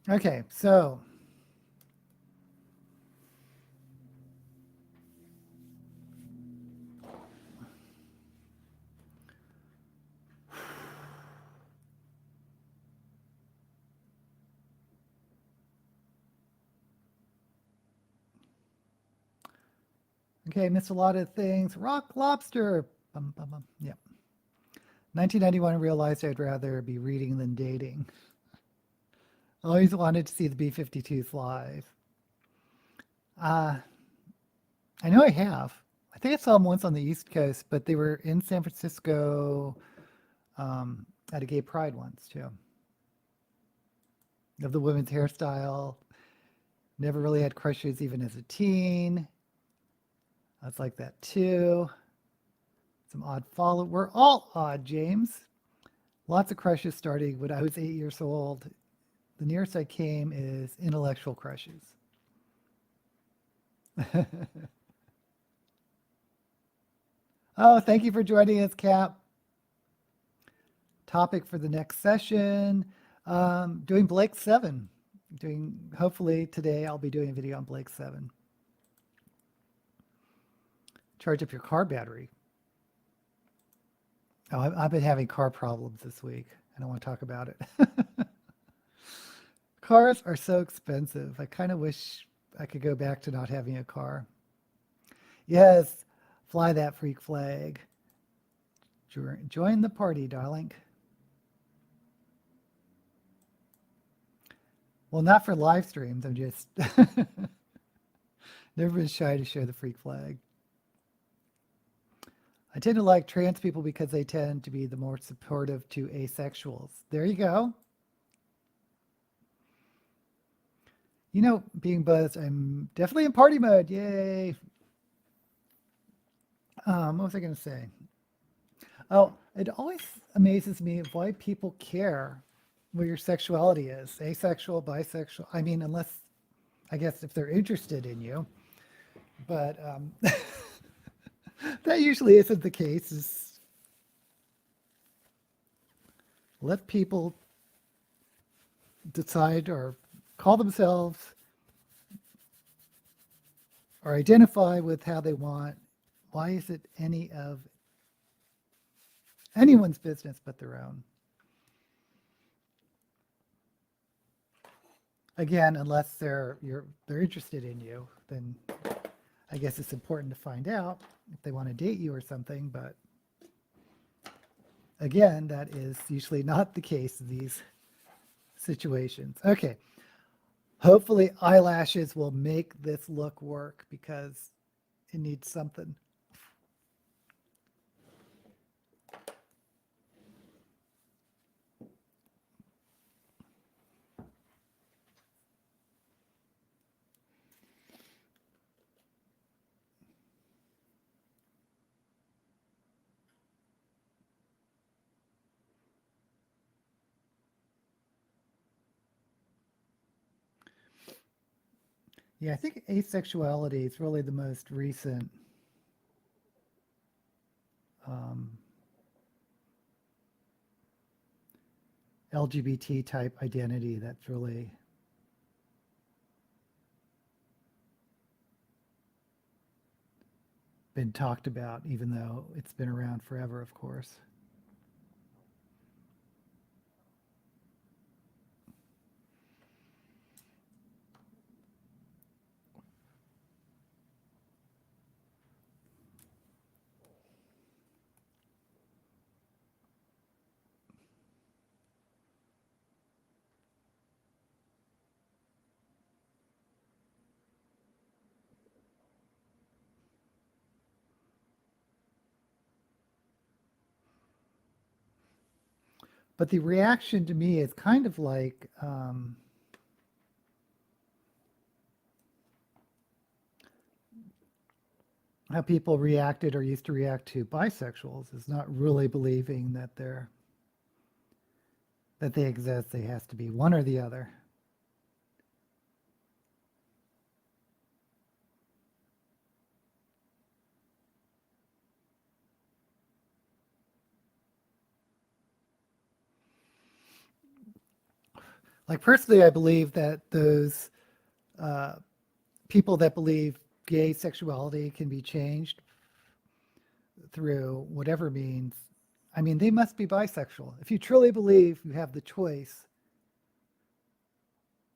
Okay, so okay, missed a lot of things. Rock lobster. Bum, bum, bum. Yep. 1991 realized I'd rather be reading than dating. Always wanted to see the B-52s live. Uh, I know I have. I think I saw them once on the East Coast, but they were in San Francisco at a gay pride once too. Of the women's hairstyle. Never really had crushes even as a teen. I was like that too. Some odd follow. We're all odd, James. Lots of crushes starting when I was 8 years old. The nearest I came is intellectual crushes. Oh, thank you for joining us, Cap. Topic for the next session, doing Blake 7. Hopefully today I'll be doing a video on Blake 7. Charge up your car battery. Oh, I've been having car problems this week. I don't want to talk about it. Cars are so expensive. I kind of wish I could go back to not having a car. Yes, fly that freak flag. Join the party, darling. Well, not for live streams. I'm just never been shy to show the freak flag. I tend to like trans people because they tend to be the more supportive to asexuals. There you go. You know, being buzzed, I'm definitely in party mode. Yay. What was I going to say? Oh, it always amazes me why people care what your sexuality is. Asexual, bisexual. I mean, unless, I guess, if they're interested in you. But that usually isn't the case. Is let people decide or call themselves or identify with how they want. Why is it any of anyone's business but their own? Again, unless they're interested in you, then I guess it's important to find out if they want to date you or something. But again, that is usually not the case in these situations. Okay. Hopefully eyelashes will make this look work because it needs something. Yeah, I think asexuality is really the most recent LGBT type identity that's really been talked about, even though it's been around forever, of course. But the reaction to me is kind of like how people reacted or used to react to bisexuals is not really believing that they exist. They has to be one or the other. Like personally, I believe that those people that believe gay sexuality can be changed through whatever means, I mean, they must be bisexual. If you truly believe you have the choice,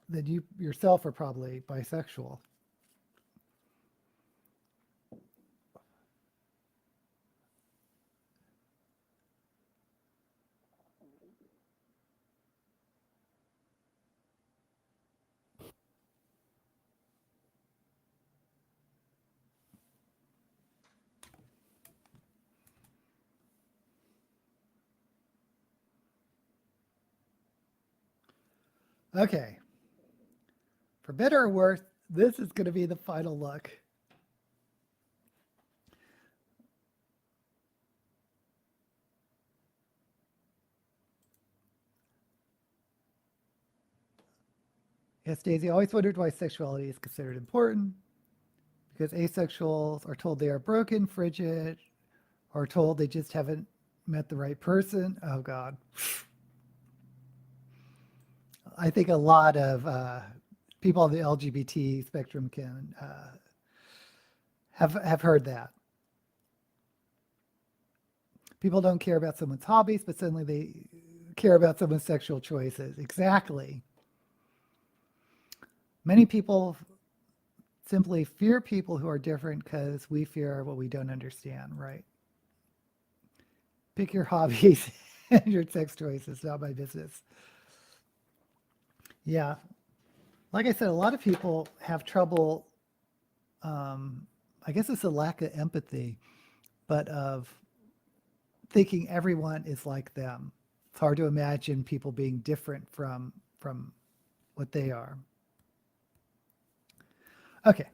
then you yourself are probably bisexual. Okay. For better or worse, this is going to be the final look. Yes, Daisy, I always wondered why sexuality is considered important because asexuals are told they are broken, frigid, or told they just haven't met the right person. Oh, God. I think a lot of people on the LGBT spectrum can have heard that. People don't care about someone's hobbies, but suddenly they care about someone's sexual choices. Exactly. Many people simply fear people who are different because we fear what we don't understand, right? Pick your hobbies and your sex choices, not my business. Yeah. Like I said, a lot of people have trouble, I guess it's a lack of empathy, but of thinking everyone is like them. It's hard to imagine people being different from what they are. Okay.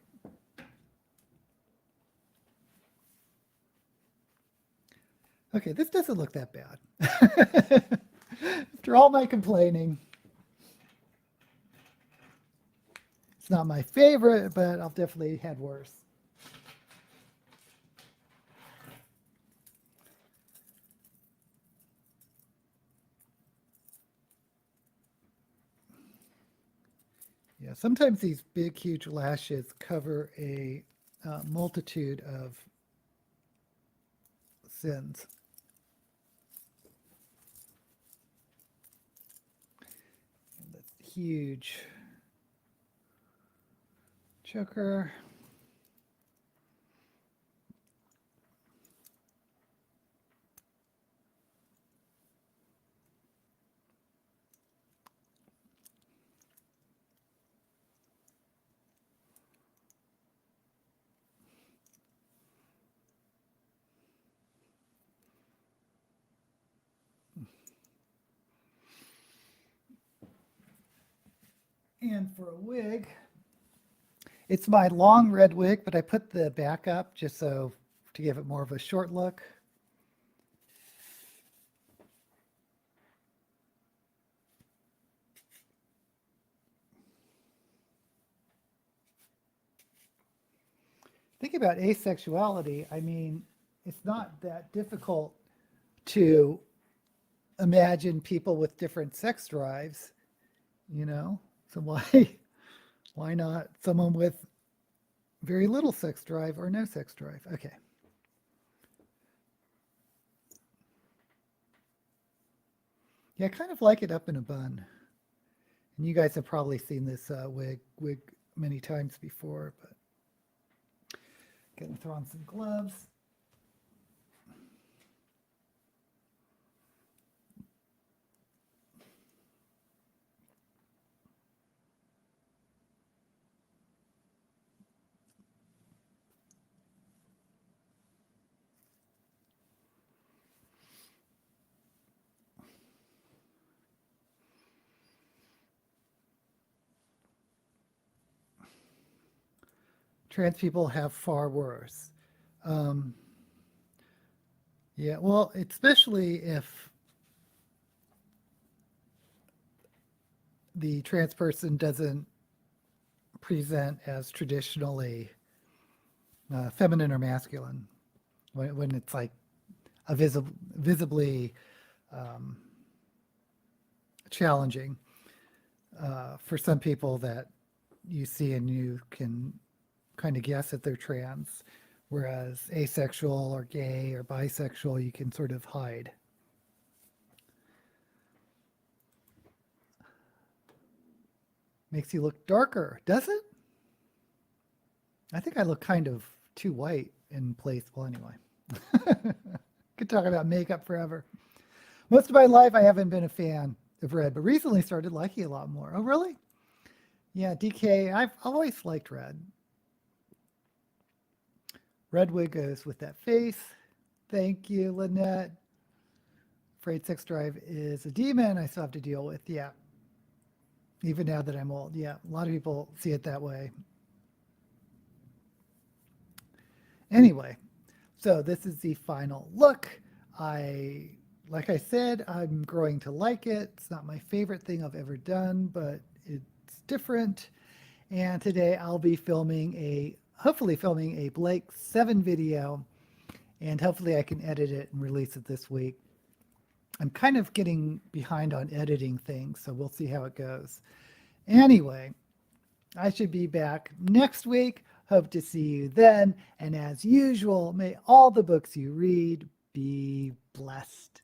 Okay, this doesn't look that bad. After all my complaining, it's not my favorite, but I've definitely had worse. Yeah, sometimes these big, huge lashes cover a multitude of sins. And that's huge choker. And for a wig, it's my long red wig, but I put the back up just so to give it more of a short look. Think about asexuality. I mean, it's not that difficult to imagine people with different sex drives, you know? So why not someone with very little sex drive or no sex drive? Okay. Yeah, I kind of like it up in a bun. And you guys have probably seen this wig many times before, but gonna throw on some gloves. Trans people have far worse. Um, yeah, well, especially if the trans person doesn't present as traditionally feminine or masculine, when it's like a visibly um, challenging for some people that you see and you can kind of guess that they're trans, whereas asexual or gay or bisexual, you can sort of hide. Makes you look darker, does it? I think I look kind of too white in place. Well, anyway, could talk about makeup forever. Most of my life, I haven't been a fan of red, but recently started liking it a lot more. Oh, really? Yeah, DK, I've always liked red. Red wig goes with that face. Thank you, Lynette. Afraid sex drive is a demon I still have to deal with. Yeah. Even now that I'm old. Yeah. A lot of people see it that way. Anyway, so this is the final look. Like I said, I'm growing to like it. It's not my favorite thing I've ever done, but it's that's different. And today I'll be hopefully filming a Blake 7 video, and hopefully I can edit it and release it this week. I'm kind of getting behind on editing things, so we'll see how it goes. Anyway, I should be back next week. Hope to see you then. And as usual, may all the books you read be blessed.